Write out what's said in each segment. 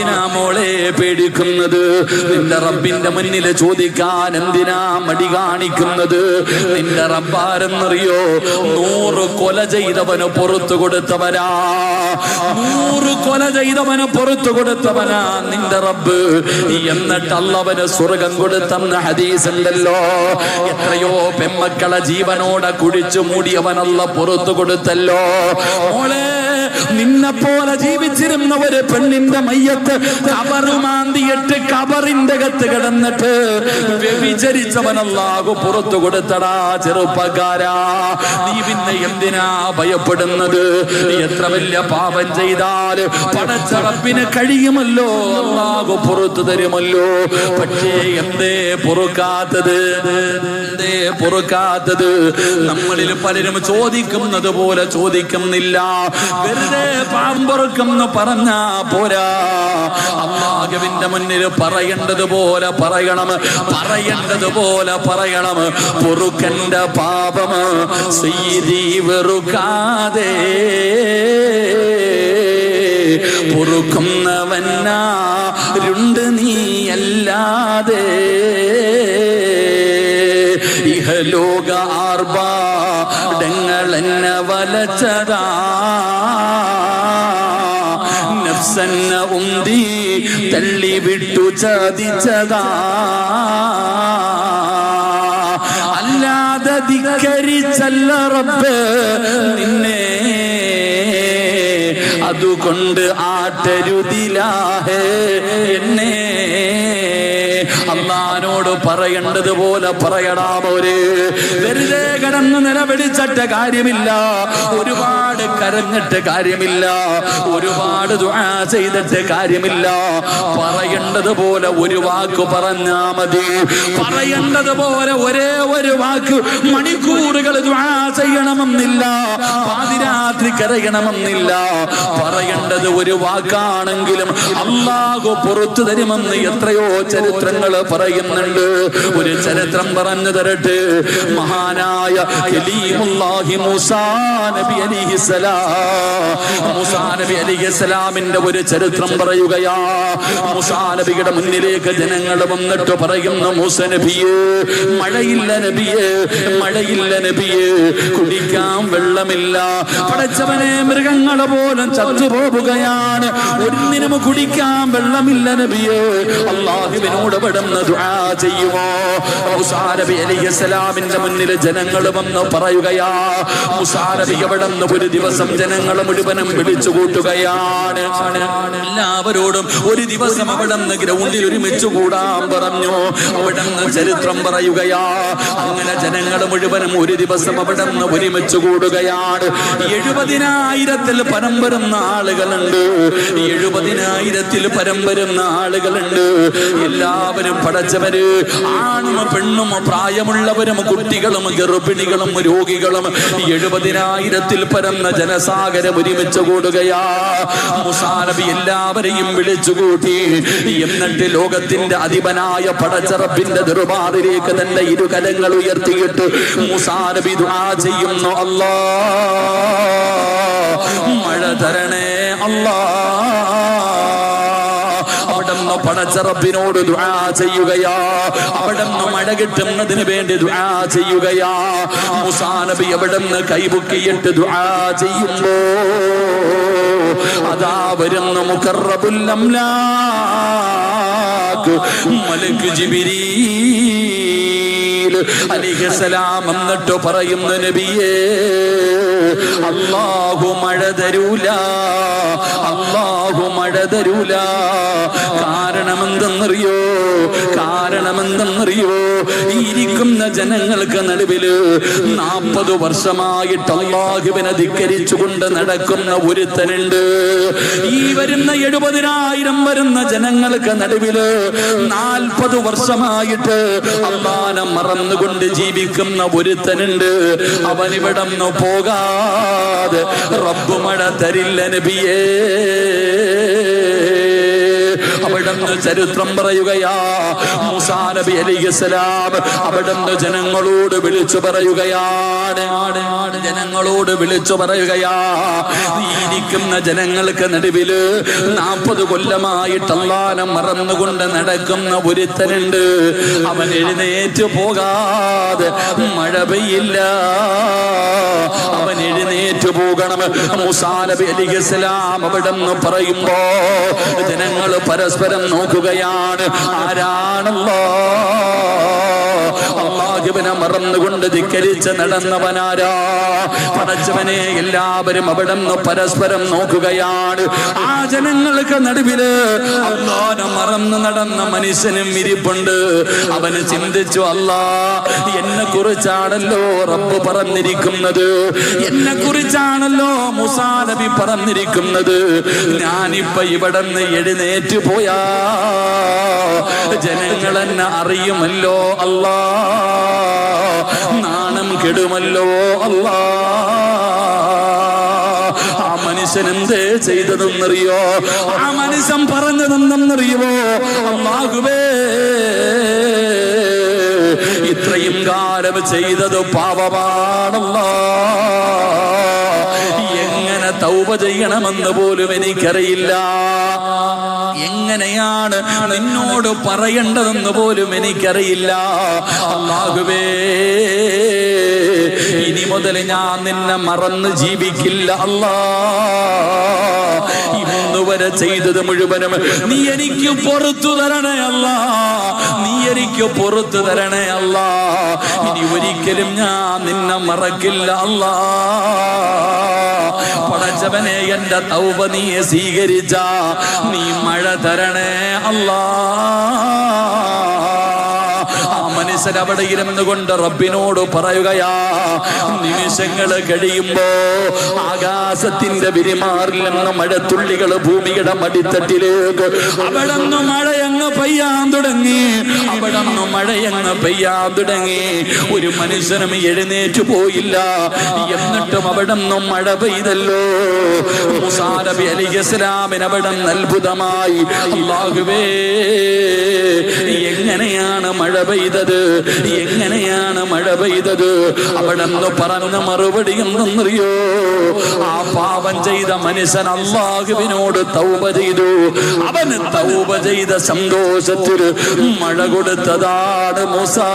എന്തിനാ മോളെ പേടിക്കുന്നത്? നിന്റെ റബ്ബിന്റെ മുന്നിൽ ചോദിക്കാൻ എന്തിനാ മടി കാണിക്കുന്നത്? നിന്റെ റബ്ബാരെന്നറിയോ? 100 കൊല ചെയ്തവന് പുറത്തു കൊടുത്തവനാ. 100 കൊല ചെയ്തവന് പുറത്തു കൊടുത്തവനാ നിന്റെ റബ്ബ്. എന്നിട്ട് അള്ളവന് സ്വർഗം കൊടുത്തെന്ന ഹദീസ് ഉണ്ടല്ലോ. എത്രയോ പെമ്മക്കളെ ജീവനോടെ കുഴിച്ചു മൂടിയവനല്ല പുറത്തു കൊടുത്തല്ലോ. മോളെ, നിന്നെ പോലെ ജീവിച്ചിരുന്ന ഒരു പെണ്ണിന്റെ മയ്യത്ത് കബറുമാന്തിയിട്ട് കബറിന്റെ അകത്ത് കിടന്നിട്ട് വ്യഭിചരിച്ചവനല്ലാഹു പുറത്തു കൊടുത്തടാ ചെറുപ്പക്കാരാ. നീ പിന്നെ എന്തിനാ ഭയപ്പെടുന്നത്? എത്ര വലിയ പാപം ചെയ്താൽ പടച്ച റബ്ബിന് കഴിയുമല്ലോ, അല്ലാഹു പുറത്തു തരുമല്ലോ. പക്ഷേ എന്തേ പൊറുക്കാത്തത്? എന്തേ പൊറുക്കാത്തത്? നമ്മളിൽ പലരും ചോദിക്കുന്നത് പോലെ ചോദിക്കുന്നില്ല. വെറുതെ പാമ്പൊറുക്കെന്ന് പറഞ്ഞാ പോരാ. അല്ലാഹുവിന്റെ മുന്നിൽ പറയേണ്ടതുപോലെ പറയണം, പറയേണ്ടതുപോലെ പറയണം. പൊറുക്കന്റെ പാപം സയ്യിദി വെറുക്കാതെ പൊറുക്കുന്നവനാരുണ്ട് നീയല്ലാതെ. ഇഹലോക ആർഭാടങ്ങളെന്നെ വലച്ചതാ, നഫ്സെന്നെ ഉന്തി തള്ളിവിട്ടു ചതിച്ചതാ. അല്ലാതെ ധിക്കരിച്ചല്ല റബ്ബ് നിന്നെ, അതുകൊണ്ട് ആട്ടരുതിലാഹേ എന്നെ. അള്ളാനോട് പറയേണ്ടതുപോലെ പറയടാമോര്. വെറുതെ കിടന്ന് നിലവിളിച്ചിട്ട് കാര്യമില്ല, ഒരുപാട് കരഞ്ഞിട്ട് കാര്യമില്ല, ഒരുപാട് ദുആ ചെയ്തിട്ട് കാര്യമില്ല. പറയേണ്ടതുപോലെ ഒരു വാക്ക് പറഞ്ഞാ മതി. പറയേണ്ടതുപോലെ ഒരേ ഒരു വാക്ക് മണിക്കൂറുകൾ ദുആ ചെയ്യണമെന്നില്ല, പാതിരാത്രി കരയണമെന്നില്ല. പറയേണ്ടത് ഒരു വാക്കാണെങ്കിലും അല്ലാഹു പുറത്തു തരുമെന്ന് എത്രയോ ചരിത്രങ്ങൾ പറയുന്നുണ്ട്. ഒരു ചരിത്രം പറഞ്ഞു തരട്ടെ. മഹാനായ കലീമുല്ലാഹി മൂസാ നബി അലൈഹിസ്സലാം, മൂസാ നബി അലൈഹിസ്സലാമിന്റെ ഒരു ചരിത്രം പറയുകയാ. മൂസാ നബിയുടെ മുന്നിലേക്ക് ജനങ്ങൾ വന്നിട്ട് പറയുന്നു, മൂസ നബിയേ, മഴയില്ല നബിയേ, മഴയില്ല നബിയേ, കുടിക്കാൻ വെള്ളമില്ല. പടച്ചവനെ, മൃഗങ്ങളെ പോലും ചത്തുപോവുകയാണ്, ഒന്നിനും കുടിക്കാൻ വെള്ളമില്ല നബിയേ. അല്ലാഹുവിനോട് പെടുന്ന ദുആ ചെയ്യുമോ? മൂസാ നബി അലൈഹിസ്സലാമിന്റെ മുന്നിൽ ജനങ്ങൾ വന്ന് പറയുകയാ. മൂസാ നബി അവിടുന്ന് ഒരു ദിവസം ജനങ്ങൾ മുഴുവനും വിളിച്ചു കൂട്ടുകയാണ്. എല്ലാവരോടും ഒരു ദിവസം അവിടുന്ന് ഗ്രൗണ്ടിൽ ഒരുമിച്ച് കൂടാൻ പറഞ്ഞു. അവിടുന്ന് ചരിത്രം പറയുകയാ. അങ്ങനെ ജനങ്ങൾ മുഴുവനും ഒരു ദിവസം അവിടുന്ന് ഒരുമിച്ച് കൂടുകയാണ്. 70,000-ൽ പരം വരുന്ന ആളുകളുണ്ട്, 70,000-ൽ പരം വരുന്ന ആളുകളുണ്ട്. എല്ലാവരും പടച്ചവര്, ആണും പെണ്ണും പ്രായമുള്ളവരും കുട്ടികളും ഗർഭിണികളും രോഗികളും 70,000-ൽ പരന്ന ജനസാഗരം ഒരുമിച്ച് കൂടുകയാ. മൂസാ നബി എല്ലാവരെയും വിളിച്ചുകൂട്ടി. എന്നിട്ട് ലോകത്തിന്റെ അധിപനായ പടച്ച റബ്ബിന്റെ ദർബാറിലേക്ക് തന്റെ ഇരുകരങ്ങൾ ഉയർത്തിയിട്ട് മൂസാ നബി ദുആ ചെയ്യുന്നു. അല്ലാഹ് മഴ തരണേ അല്ലാഹ്. അവിടുന്ന് പടച്ച റബ്ബിനോട് ദുആ ചെയ്യുകയാ. അവിടുന്ന് മഴ കിട്ടുന്നതിന് വേണ്ടി ദുആ ചെയ്യുകയാ. മൂസാ നബി അവിടുന്ന് കൈപൊക്കിയിട്ട് ദുആ ചെയ്യുമ്പോ അതാ വരുന്ന മുഖറബുൽ അംലാക്ക് മലക്ക് ജിബ്രീൽ അലൈഹിസ്സലാം എന്നിട്ട് പറയുന്നു, നബിയേ, അല്ലാഹു മഴ തരൂല, അല്ലാഹു മഴ തരൂല. കാരണമെന്തെന്നറിയോ? കാരണമെന്തെന്നറിയോ? ഈ ഇരിക്കുന്ന ജനങ്ങൾക്ക് നടുവില് 40 വർഷമായിട്ട് അല്ലാഹുവിനെ ധിക്കരിച്ചുകൊണ്ട് നടക്കുന്ന ഒരുത്തനുണ്ട്. ഈ വരുന്ന 70,000 വരുന്ന ജനങ്ങൾക്ക് നടുവില് 40 വർഷമായിട്ട് അല്ലാഹനെ മറന്നുകൊണ്ട് ജീവിക്കുന്ന ഒരുത്തനുണ്ട്. അവനിവിടന്ന് പോകാതെ റബ്ബ് മഴ തരില്ല നബിയേ. അവിടെ അവിടുന്ന് ചരിത്രം പറയുകയാ. മൂസാ നബി അലൈഹിസ്സലാം അവിടുന്ന് ജനങ്ങളോട് വിളിച്ചു പറയുകയാണ്, ജനങ്ങളോട് വിളിച്ചു പറയുകയാ, ഈ ഇരിക്കുന്ന ജനങ്ങൾക്ക് നടുവില് 40 കൊല്ലമായിട്ട് അല്ലാഹനെ മറന്നുകൊണ്ട് നടക്കുന്ന ഒരുത്തനുണ്ട്. അവൻ എഴുന്നേറ്റ് പോകാതെ മഴ പെയ്യില്ല, അവൻ എഴുന്നേറ്റ് പോകണം. മൂസാ നബി അലൈഹിസ്സലാം അവിടുന്ന് പറയുമ്പോ ജനങ്ങൾ പരസ്പരം നോക്കുകയാണ്, ആരാണല്ലാഹ്? അല്ലാഹുവിനെ മറന്നുകൊണ്ട് ധിക്കരിച്ച് നടന്നവനാരാ? പടച്ചവനെ. എല്ലാവരും അവിടുന്ന് പരസ്പരം നോക്കുകയാണ്. ആ ജനങ്ങൾക്ക് നടുവില് അല്ലാഹനെ മറന്നു നടന്ന മനുഷ്യനും ഇരിപ്പുണ്ട്. അവന് ചിന്തിച്ചു, അല്ലാഹ് എന്നെ കുറിച്ചാണല്ലോ റബ്ബ് പറഞ്ഞിരിക്കുന്നത്, എന്നെ കുറിച്ചാണല്ലോ മൂസാ നബി പറഞ്ഞിരിക്കുന്നത്. ഞാനിപ്പോ ഇവിടുന്ന് എഴുന്നേറ്റ് പോയാ ജനങ്ങൾ എന്നെ അറിയുമല്ലോ അല്ലാഹ്, നാണം കെടുമല്ലോ അല്ലാഹ്. ആ മനുഷ്യൻ എന്തേ ചെയ്തതെന്നറിയോ? ആ മനുഷ്യൻ പറഞ്ഞതെന്നറിയുമോ? അല്ലാഹുവേ, ഇത്രയും കാലം ചെയ്തത് പാപമാണല്ലോ, എങ്ങനെ തൗബ ചെയ്യണമെന്ന് പോലും എനിക്കറിയില്ല, എങ്ങനെയാണ് നിന്നോട് പറയേണ്ടതെന്ന് പോലും എനിക്കറിയില്ല. അല്ലാഹുവേ, ഇനി മുതൽ ഞാൻ നിന്നെ മറന്ന് ജീവിക്കില്ല അല്ലാഹ്. ഇന്നുവരെ ചെയ്തത് മുഴുവനും നീ എനിക്ക് പുറത്തു തരണേ അല്ലാഹ്, നീ എനിക്ക് പുറത്തു തരണേ അല്ലാഹ്. ഇനി ഒരിക്കലും ഞാൻ നിന്നെ മറക്കില്ല അല്ലാഹ്. പടച്ചവനെ, എന്റെ തൗബ നീ സ്വീകരിച്ച നീ മഴ തരണേ അല്ലാഹ്. ആ മനുഷ്യൻ അവിടെ ഇരുന്നു കൊണ്ട് റബ്ബിനോട് പറയുകയാ. നിമിഷങ്ങൾ കഴിയുമ്പോ ആകാശത്തിന്റെ വിരിമാറിൽ നിന്ന് മഴത്തുള്ളികൾ ഭൂമിയുടെ മടിത്തട്ടിലേക്ക് അവിടുന്ന് മഴയങ്ങ് പെയ്യാൻ തുടങ്ങി, അവിടുന്ന് മഴയങ്ങ് പെയ്യാൻ തുടങ്ങി. ഒരു മനുഷ്യനും എഴുന്നേറ്റു പോയില്ല, എന്നിട്ടും അവിടുന്ന് മഴ പെയ്തല്ലോ. മൂസാ നബി അലൈഹിസ്സലാമിന് അവിടുന്ന് അത്ഭുതമായി, അല്ലാഹുവേ, എങ്ങനെയാണ് മഴ പെയ്തത്, എങ്ങനെയാണ് മഴ പെയ്തത്? അവിടുന്ന് പറഞ്ഞ മറുപടി എന്തെന്നറിയോ? ആ പാപം ചെയ്ത മനുഷ്യൻ അല്ലാഹുവിനോട് തൗബ ചെയ്തു. അവന് തൗബ ചെയ്ത സന്തോഷത്തിൽ മഴ കൊടുത്തതാണ് മൂസാ.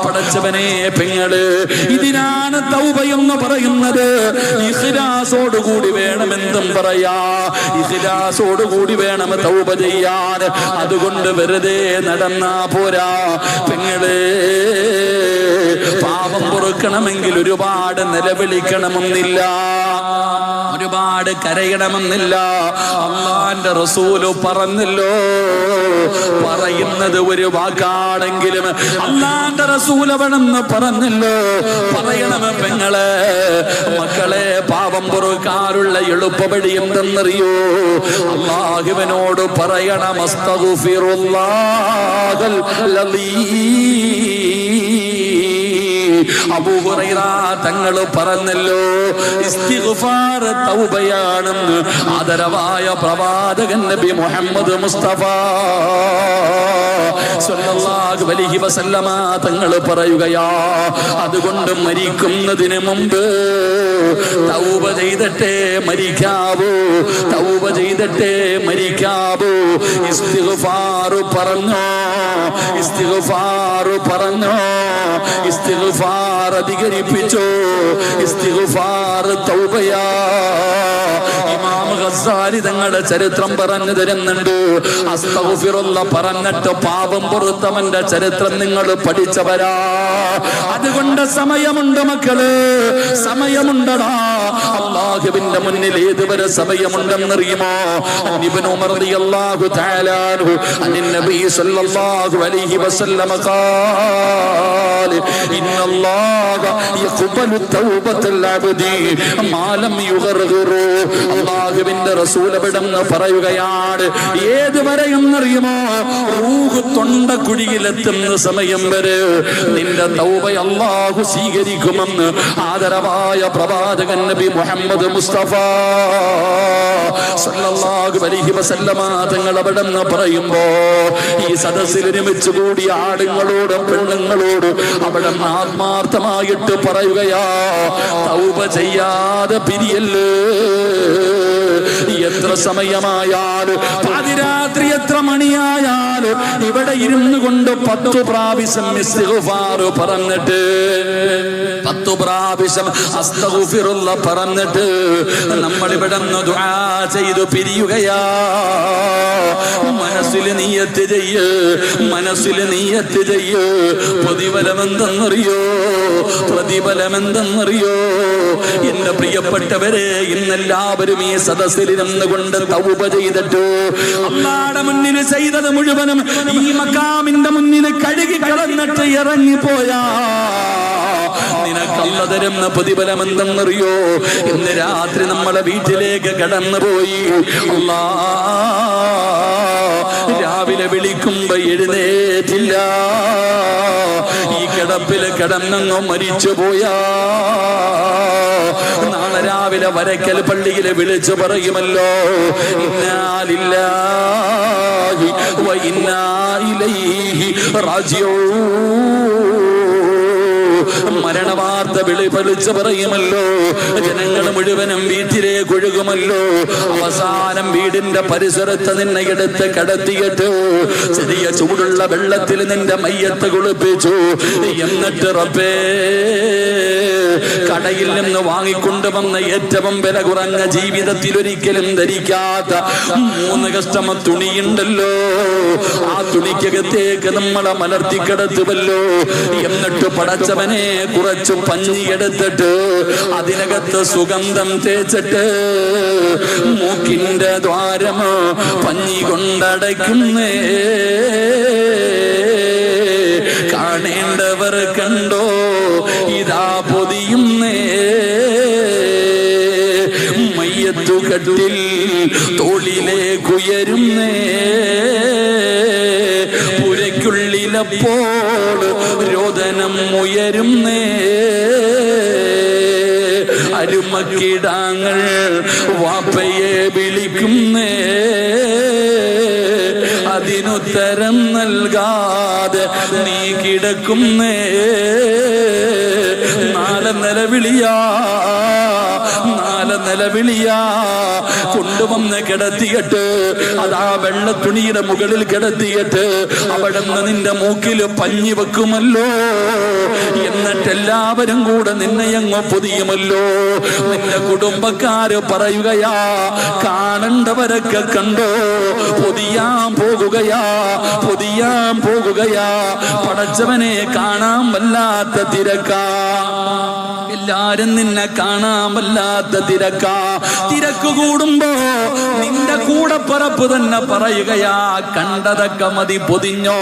പടച്ചവനെ, പെങ്ങള്, ഇതിനാണ് തൗബ എന്ന് പറയുന്നത്. ഇഖ്ലാസോടുകൂടി വേണമെന്നും പറയാ, ഇഖ്ലാസോടുകൂടി വേണം തൗബ ചെയ്യാൻ. അതുകൊണ്ട് വെറുതെ നടന്നാ പോരാ പെങ്ങള്. പാപം പൊറുക്കണമെങ്കിൽ ഒരുപാട് നിലവിളിക്കണമെന്നില്ല, ഒരുപാട് കരയണമെന്നില്ല. അല്ലാഹുവിന്റെ റസൂല് പറഞ്ഞല്ലോ, പറയുന്നത് ഒരു വാക്കാണെങ്കിലും അല്ലാഹുവിന്റെ റസൂൽ അവിടെന്ന് പറഞ്ഞല്ലോ, പറയണം പെങ്ങളെ. മക്കളെ, പാപം പൊറുക്കാനുള്ള എളുപ്പവഴി എന്തെന്നറിയോ? അല്ലാഹുവിനോട് പറയണം, അസ്തഗ്ഫിറുല്ലാഹൽ അബൂ ഹുറൈറ തങ്ങൾ പറഞ്ഞല്ലോ, ഇസ്തിഗ്ഫാർ തൗബയാണെന്ന് ആദരവായ പ്രവാചകൻ നബി മുഹമ്മദ് മുസ്തഫ സ്വല്ലല്ലാഹു അലൈഹി വസല്ലമ തങ്ങൾ പറയുകയാ. അതുകൊണ്ട് മരിക്കുന്നതിന് മുമ്പ് തൗബ ചെയ്തിട്ടേ മരിക്കാവൂ, തൗബ ചെയ്തിട്ടേ മരിക്കാവൂ. ഇസ്തിഗ്ഫാർ പറഞ്ഞോ, ഇസ്തിഗ്ഫാർ പറഞ്ഞോ, ഇസ്തിഗ്ഫാർ അധികരിപ്പിച്ചോ. ഇസ്തിഗ്ഫാർ തൗബയാ. ഇമാം ഗസ്സാലി തങ്ങളുടെ ചരിത്രം പറഞ്ഞു തരുന്നുണ്ട്. അസ്തഗ്ഫിറുല്ലാഹ് പറഞ്ഞിട്ട് പാപം പൊറുത്തവന്റെ ചരിത്രം നിങ്ങൾ പഠിച്ചവരാ. അതുകൊണ്ട് സമയമുണ്ട് മക്കള്, സമയമുണ്ടടാ. അല്ലാഹുവിന്റെ മുന്നിൽ ഏതുവരെ സമയമുണ്ടെന്നറിയുമോ? ഇബ്നു ഉമർ റളിയല്ലാഹു തആല അൻഹു അൻ നബി സല്ലല്ലാഹു അലൈഹി വസല്ലം ഖാല ഇന്നല്ലാഹ യഖ്ബലു തൗബത്തൽ അബ്ദി മാ ലം യുഗർഗിറു. അല്ലാഹുവിന്റെ റസൂൽ അവിടുന്ന് പറയുകയാണ്, ഏതുവരെ എന്നറിയുമോ? റൂഹ് തൊണ്ടക്കുഴിയിലെത്തുന്ന സമയം വരെ നിന്റെ തൗബ അല്ലാഹു സ്വീകരിക്കുമെന്ന് ആദരവായ പ്രവാചകൻ നബി മുഹമ്മദ് മുസ്തഫ സല്ലല്ലാഹു അലൈഹി വസല്ലമ തങ്ങൾ അവിടെ നിന്ന് പറയുമ്പോ ഈ സദസ്സിൽ ഒരുമിച്ച് കൂടിയ ആടുങ്ങളോടും പെണ്ണുങ്ങളോടും അവിടെ ആത്മാർത്ഥമായിട്ട് പറയുകയാ, തൗബ ചെയ്യാതെ പിരിയല്ലേ. എത്ര സമയമായാലും പാതിരാത്രി എത്ര മണിയായാലും ഇവിടെ ഇരുന്നു കൊണ്ട് 10 പ്രാവശ്യം ഇസ്തിഗ്ഫാർ പറഞ്ഞിട്ട് 10 പ്രാവശ്യം അസ്തഗ്ഫിറുല്ലാഹ് പറഞ്ഞിട്ട് നമ്മൾ ഇവിടെ നിന്ന് ദുആ ചെയ്തു പിരിയുകയാ. മനസ്സിൽ നിയ്യത്ത് ചെയ്യ്, മനസ്സിൽ നിയ്യത്ത് ചെയ്യ്. പ്രതിഫലമെന്തെന്നറിയോ എന്റെ പ്രിയപ്പെട്ടവരെ, ഇന്നെല്ലാവരും ഈ സദസ്സിലിരുന്ന് കൊണ്ട് തൗബ ചെയ്തിട്ട് അല്ലാഹുവിന്റെ മുന്നിൽ ചെയ്തത് മുഴുവനും ഈ മഖാമിന്റെ മുന്നിൽ കഴുകി കളഞ്ഞിട്ട് ഇറങ്ങിപ്പോയാ നിനക്കല്ല തരുന്ന പ്രതിഫലം എന്തെന്നറിയോ? ഇന്ന് രാത്രി നമ്മളെ വീട്ടിലേക്ക് കടന്നുപോയി രാവിലെ വിളിക്കുമ്പോ എഴുന്നേറ്റില്ല, ഈ കിടപ്പിൽ കിടന്നങ്ങോ മരിച്ചു പോയാ നാളെ രാവിലെ വരക്കൽ പള്ളിയിൽ വിളിച്ചു പറയുമല്ലോ, ഇന്നാ ലില്ലാഹി വ ഇന്നാ ഇലൈഹി റാജിഊൻ. മരണവാർത്ത വിളിച്ചു പറയുമല്ലോ, ജനങ്ങൾ മുഴുവനും വീട്ടിലേക്ക് ഒഴുകുമല്ലോ. അവസാനം വീടിന്റെ പരിസരത്ത് നിന്നെ എടുത്ത് കടത്തിയിട്ട് ചെറിയ ചൂടുള്ള വെള്ളത്തിൽ നിന്റെ മയ്യത്ത് കുളിപ്പിച്ചു. എന്നിട്ട് റബ്ബേ, കടയിൽ നിന്ന് വാങ്ങിക്കൊണ്ടുവന്ന ഏറ്റവും വില കുറഞ്ഞ ജീവിതത്തിൽ ഒരിക്കലും ധരിക്കാത്ത 3 കഷ്ടമ തുണിയുണ്ടല്ലോ, ആ തുണിക്കകത്തേക്ക് നമ്മളെ മലർത്തിക്കിടത്തുമല്ലോ. എന്നിട്ട് പടച്ചവനെ കുറച്ച് പഞ്ഞി എടുത്തിട്ട് അതിനകത്ത് സുഗന്ധം തേച്ചിട്ട് മൂക്കിന്റെ ദ്വാരം പഞ്ഞി കൊണ്ടടയ്ക്കുന്നേ. കാണേണ്ടവർ കണ്ടോ, ഇതാ പൊതിയുന്നേ. മയ്യത്തുകട്ടിൽ തോളിലേക്കുയരുന്നേ. പുരയ്ക്കുള്ളിലപ്പോൾ രോദനം ഉയരുന്നേ. അരുമക്കിടാങ്ങൾ വാപ്പയെ വിളിക്കുന്നേ. അതിനുത്തരം നൽകാതെ നീ കിടക്കുന്നേ. നാളെ നിലവിളിയാ കൊണ്ടുവന്ന് കിടത്തിയിട്ട് അതാ വെള്ളത്തുണിയുടെ മുകളിൽ കിടത്തിയിട്ട് അവിടെ നിന്ന് നിന്റെ മൂക്കിൽ പഞ്ഞി വെക്കുമല്ലോ. എന്നിട്ട് എല്ലാവരും കൂടെ നിന്നെ അങ്ങ് പൊതിയുമല്ലോ. നിന്റെ കുടുംബക്കാര് പറയുകയാ, കാണേണ്ടവരൊക്കെ കണ്ടോ, പൊതിയാൻ പോകുകയാ. പടച്ചവനെ കാണാൻ വല്ലാത്ത തിരക്കാ, എല്ലാരും നിന്നെ കാണാൻ വല്ലാത്ത തിരക്ക് കൂടുമ്പോ നിന്റെ കൂടെ പറപ്പ് തന്നെ പറയുകയാ, കണ്ടതൊക്കെ മതി, പൊതിഞ്ഞോ,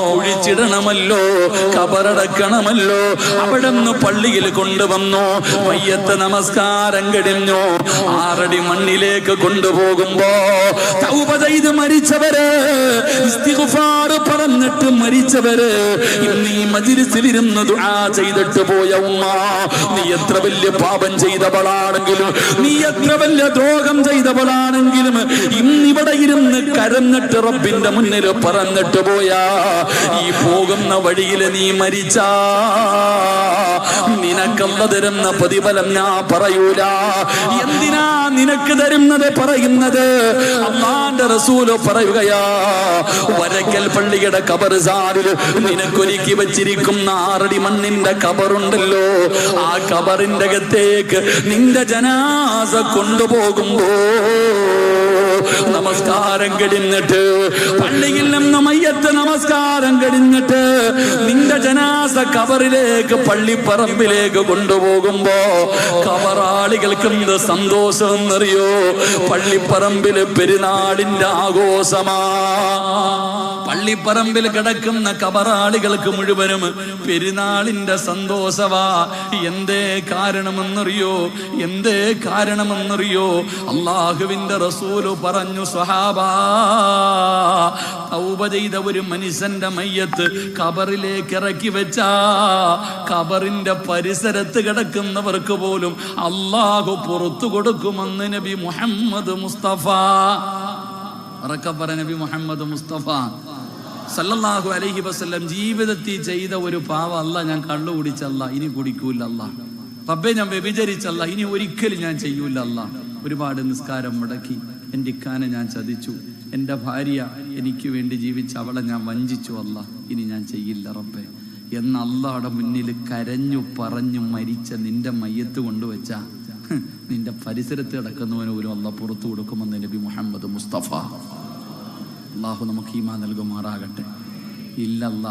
കുഴിച്ചിടണമല്ലോ, കബറടക്കണമല്ലോ. അവിടെ നിന്ന് പള്ളിയിൽ കൊണ്ടുവന്നു. മയ്യത്ത് നമസ്കാരം കഴിഞ്ഞു. 6 അടി മണ്ണിലേക്ക് കൊണ്ടുപോകുമ്പോ തൗബ ചെയ്ത് മരിച്ചവര്, ഇസ്തിഗ്ഫാർ പറഞ്ഞിട്ട് മരിച്ചവര്, ഇന്ന് ഈ മജ്‌ലിസിലിരുന്ന് ദുആ ചെയ്തിട്ട് പോയ ഉമ്മ, നീ എത്ര വലിയ പാപം ചെയ്തവളാണെങ്കിലും, നീ എത്ര വലിയ ദ്രോഹം ചെയ്തവളാണെങ്കിലും, ഇന്നിവിടെ ഇരുന്ന് കരഞ്ഞിട്ട് റബ്ബിന്റെ മുന്നിൽ പറഞ്ഞിട്ട് പോയാ, ഈ പോകുന്ന വഴിയിൽ നീ മരിച്ചാ നിനക്കല്ല തരുന്ന പ്രതിഫലം ഞാൻ പറയൂല. എന്തിനാ നിനക്ക് തരുന്നത് പറയുന്നത്? അല്ലാഹുവിന്റെ റസൂല് പറയുകയാ, വരക്കൽ പള്ളിയുടെ ഖബർസാനിൽ നിനക്കൊരുക്കി വെച്ചിരിക്കുന്ന 6 അടി മണ്ണിന്റെ ഖബറുണ്ടല്ലോ, ആ ഖബറിന്റെ അകത്തേക്ക് നിന്റെ ജനാസ കൊണ്ടുപോകുമ്പോ നമസ്കാരം കഴിഞ്ഞിട്ട്, പള്ളിയിൽ നിന്ന് മയ്യത്ത് നമസ്കാരം കഴിഞ്ഞിട്ട് നിന്റെ ജനാസ ഖബറിലേക്ക് പള്ളിപ്പറമ്പിലേക്ക് കൊണ്ടുപോകുമ്പോ ഖബറാളികൾക്ക് എന്ത് സന്തോഷം എന്നറിയോ? പള്ളിപ്പറമ്പില് പെരുന്നാളിന്റെ ആഘോഷമാ. പള്ളിപ്പറമ്പിൽ കിടക്കുന്ന ഖബറാളികൾക്ക് മുഴുവനും പെരുന്നാളിന്റെ സന്തോഷവാ. എന്തേ കാരണമെന്നറിയോ? അള്ളാഹുവിന്റെ റസൂല് പറഞ്ഞു, സ്വഹാബാ, തൗബ ചെയ്ത ഒരു മനുഷ്യന്റെ മയ്യത്ത് ഖബറിലേക്ക് ഇറക്കി വെച്ചാ ഖബറിന്റെ പരിസരത്ത് കിടക്കുന്നവർക്ക് പോലും അല്ലാഹു പുറത്തു കൊടുക്കുമെന്ന് നബി മുഹമ്മദ് മുസ്തഫ. നബി മുഹമ്മദ് മുസ്തഫ സല്ലല്ലാഹു അലൈഹി വസല്ലം ജീവിതത്തിൽ ചെയ്ത ഒരു പാവം, അല്ല ഞാൻ കള്ളു കുടിച്ചല്ല ഇനി കുടിക്കൂല, അല്ല റബ്ബേ ഞാൻ വ്യഭിചരിച്ചല്ല ഇനി ഒരിക്കലും ഞാൻ ചെയ്യൂല, അല്ല ഒരുപാട് നിസ്കാരം മുടക്കി, എൻ്റെ ഇക്കാനെ ഞാൻ ചതിച്ചു, എൻ്റെ ഭാര്യ എനിക്ക് വേണ്ടി ജീവിച്ച അവളെ ഞാൻ വഞ്ചിച്ചു, അല്ല ഇനി ഞാൻ ചെയ്യില്ല റബ്ബേ എന്ന് അള്ളാഹുടെ മുന്നിൽ കരഞ്ഞു പറഞ്ഞു മരിച്ച നിന്റെ മയ്യത്ത് കൊണ്ടുവച്ച നിന്റെ പരിസരത്ത് കിടക്കുന്നവന് പോലും അള്ളാഹ് പുറത്തു കൊടുക്കുമെന്ന് നബി മുഹമ്മദ് മുസ്തഫ. അള്ളാഹു നമുക്ക് ഈമാൻ നൽകുമാറാകട്ടെ. ഇല്ലല്ല,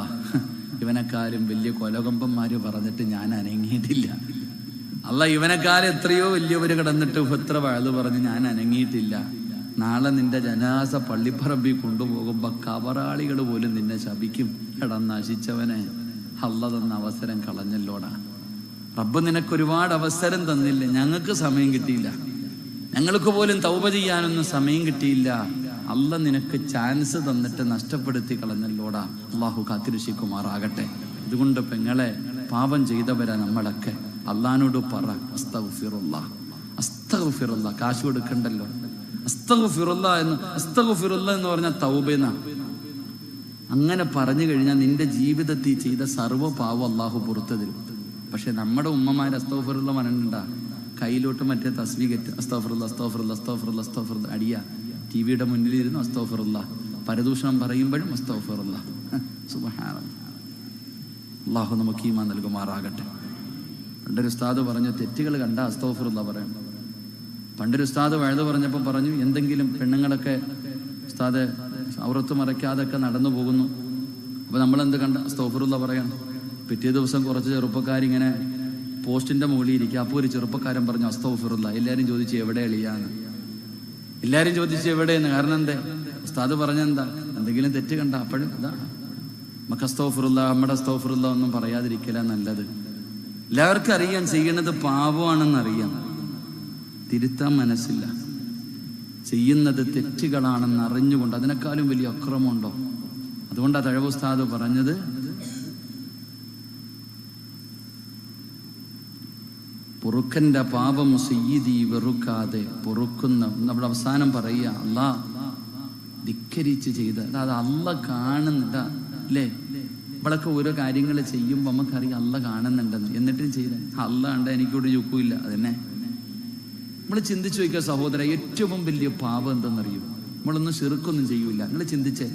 ഇവനെക്കാരും വലിയ കൊലകൊമ്പന്മാര് പറഞ്ഞിട്ട് ഞാൻ അനങ്ങിയിട്ടില്ല. അല്ല, ഇവനെക്കാരും എത്രയോ വലിയവര് കിടന്നിട്ട് എത്ര വഴുത് പറഞ്ഞ് ഞാൻ അനങ്ങിയിട്ടില്ല. നാളെ നിന്റെ ജനാസ പള്ളിപ്പറമ്പിൽ കൊണ്ടുപോകുമ്പോ കബറാളികൾ പോലും നിന്നെ ശപിക്കും. എടാ നശിച്ചവനെ, അല്ല തന്ന അവസരം കളഞ്ഞല്ലോടാ. റബ്ബ് നിനക്കൊരുപാട് അവസരം തന്നില്ലേ, ഞങ്ങൾക്ക് സമയം കിട്ടിയില്ല, ഞങ്ങൾക്ക് പോലും തൗബ ചെയ്യാനൊന്നും സമയം കിട്ടിയില്ല. അല്ല നിനക്ക് ചാൻസ് തന്നിട്ട് നഷ്ടപ്പെടുത്തി കളഞ്ഞല്ലോടാ. അള്ളാഹു കാത്തിരക്ഷിക്കുമാറാകട്ടെ. ഇതുകൊണ്ട് പെങ്ങളെ, പാപം ചെയ്തവരാ നമ്മളൊക്കെ, അള്ളാഹിനോട് പറ അസ്തഗ്ഫിറുല്ലാഹ്, അസ്തഗ്ഫിറുല്ലാഹ്. കാശ് കൊടുക്കണ്ടല്ലോ. അസ്തഗ്ഫിറുല്ലാഹ് എന്ന് പറഞ്ഞാൽ തൗബയെന്നാ. അങ്ങനെ പറഞ്ഞു കഴിഞ്ഞാൽ നിന്റെ ജീവിതത്തിൽ ചെയ്ത സർവ്വ പാവം അള്ളാഹു പുറത്തു തരും. പക്ഷെ നമ്മുടെ ഉമ്മമാർ അസ്തഗ്ഫിറുല്ലാഹ് പറഞ്ഞിട്ടുണ്ടാ, കയ്യിലോട്ട് മറ്റേ തസ്ബീഹ് അസ്തഗ്ഫിറുല്ലാഹ് അസ്തഗ്ഫിറുല്ലാഹ് അസ്തഗ്ഫിറുല്ലാഹ് അസ്തഗ്ഫിറുല്ലാഹ് അടിയ. ടി വിയുടെ മുന്നിലിരുന്ന് അസ്തഗ്ഫിറുല്ലാഹ്, പരദൂഷണം പറയുമ്പോഴും അസ്തഗ്ഫിറുല്ലാഹ്. സുബ്ഹാനല്ലാഹ്. അള്ളാഹു നമുക്ക് ഈമാൻ നൽകുമാറാകട്ടെ. പണ്ടൊരു ഉസ്താദ് പറഞ്ഞു, തെറ്റുകൾ കണ്ട അസ്തഗ്ഫിറുല്ലാഹ് പറയണം. പണ്ടൊരു ഉസ്താദ് വഴുത് പറഞ്ഞപ്പോൾ പറഞ്ഞു, എന്തെങ്കിലും പെണ്ണുങ്ങളൊക്കെ ഉസ്താദ് ഔറത്ത് മറയ്ക്കാതൊക്കെ നടന്നു പോകുന്നു, അപ്പോൾ നമ്മളെന്ത് കണ്ട അസ്തഗ്ഫിറുല്ലാഹ് പറയണം. പിറ്റേ ദിവസം കുറച്ച് ചെറുപ്പക്കാരിങ്ങനെ പോസ്റ്റിന്റെ മുകളിൽ ഇരിക്കുക. അപ്പോൾ ഒരു ചെറുപ്പക്കാരൻ പറഞ്ഞു അസ്തഗ്ഫിറുല്ലാഹ്. എല്ലാവരും ചോദിച്ചു എവിടെ എളിയാന്ന്, എല്ലാവരും ചോദിച്ചു എവിടെയെന്ന്. കാരണം എന്താ? ഉസ്താദ് പറഞ്ഞെന്താ, എന്തെങ്കിലും തെറ്റ് കണ്ട അപ്പോഴും ഇതാ നമുക്ക് അസ്തഗ്ഫിറുല്ലാഹ്, നമ്മുടെ അസ്തഗ്ഫിറുല്ലാഹ് ഒന്നും പറയാതിരിക്കല നല്ലത്. എല്ലാവർക്കും അറിയാൻ ചെയ്യണത് പാപമാണെന്നറിയാം, തിരുത്താൻ മനസ്സില്ല. ചെയ്യുന്നത് തെറ്റുകളാണെന്ന് അറിഞ്ഞുകൊണ്ട് അതിനേക്കാളും വലിയ അക്രമമുണ്ടോ? അതുകൊണ്ടാണ് തഴവ് ഉസ്താദ് പറഞ്ഞത്, പൊറുക്കന്റെ പാപം സയ്യിദി വെറുക്കാതെ പൊറുക്കുന്ന. നമ്മുടെ അവസാനം പറയുക, അല്ലാ ധിക്കരിച്ച് ചെയ്ത്, അത് അല്ല കാണുന്നുണ്ട അല്ലേ? ഇവളൊക്കെ ഓരോ കാര്യങ്ങൾ ചെയ്യുമ്പോൾ നമുക്കറിയാം അല്ല കാണുന്നുണ്ടെന്ന്, എന്നിട്ടും ചെയ്ത അല്ല ഉണ്ട് എനിക്കൊരു ചുക്കുമില്ല. അതന്നെ നമ്മൾ ചിന്തിച്ചു വയ്ക്കുക സഹോദര. ഏറ്റവും വലിയ പാപം എന്തെന്നറിയും? നമ്മളൊന്നും ശിർക്കൊന്നും ചെയ്യൂല. നിങ്ങൾ ചിന്തിച്ചേ,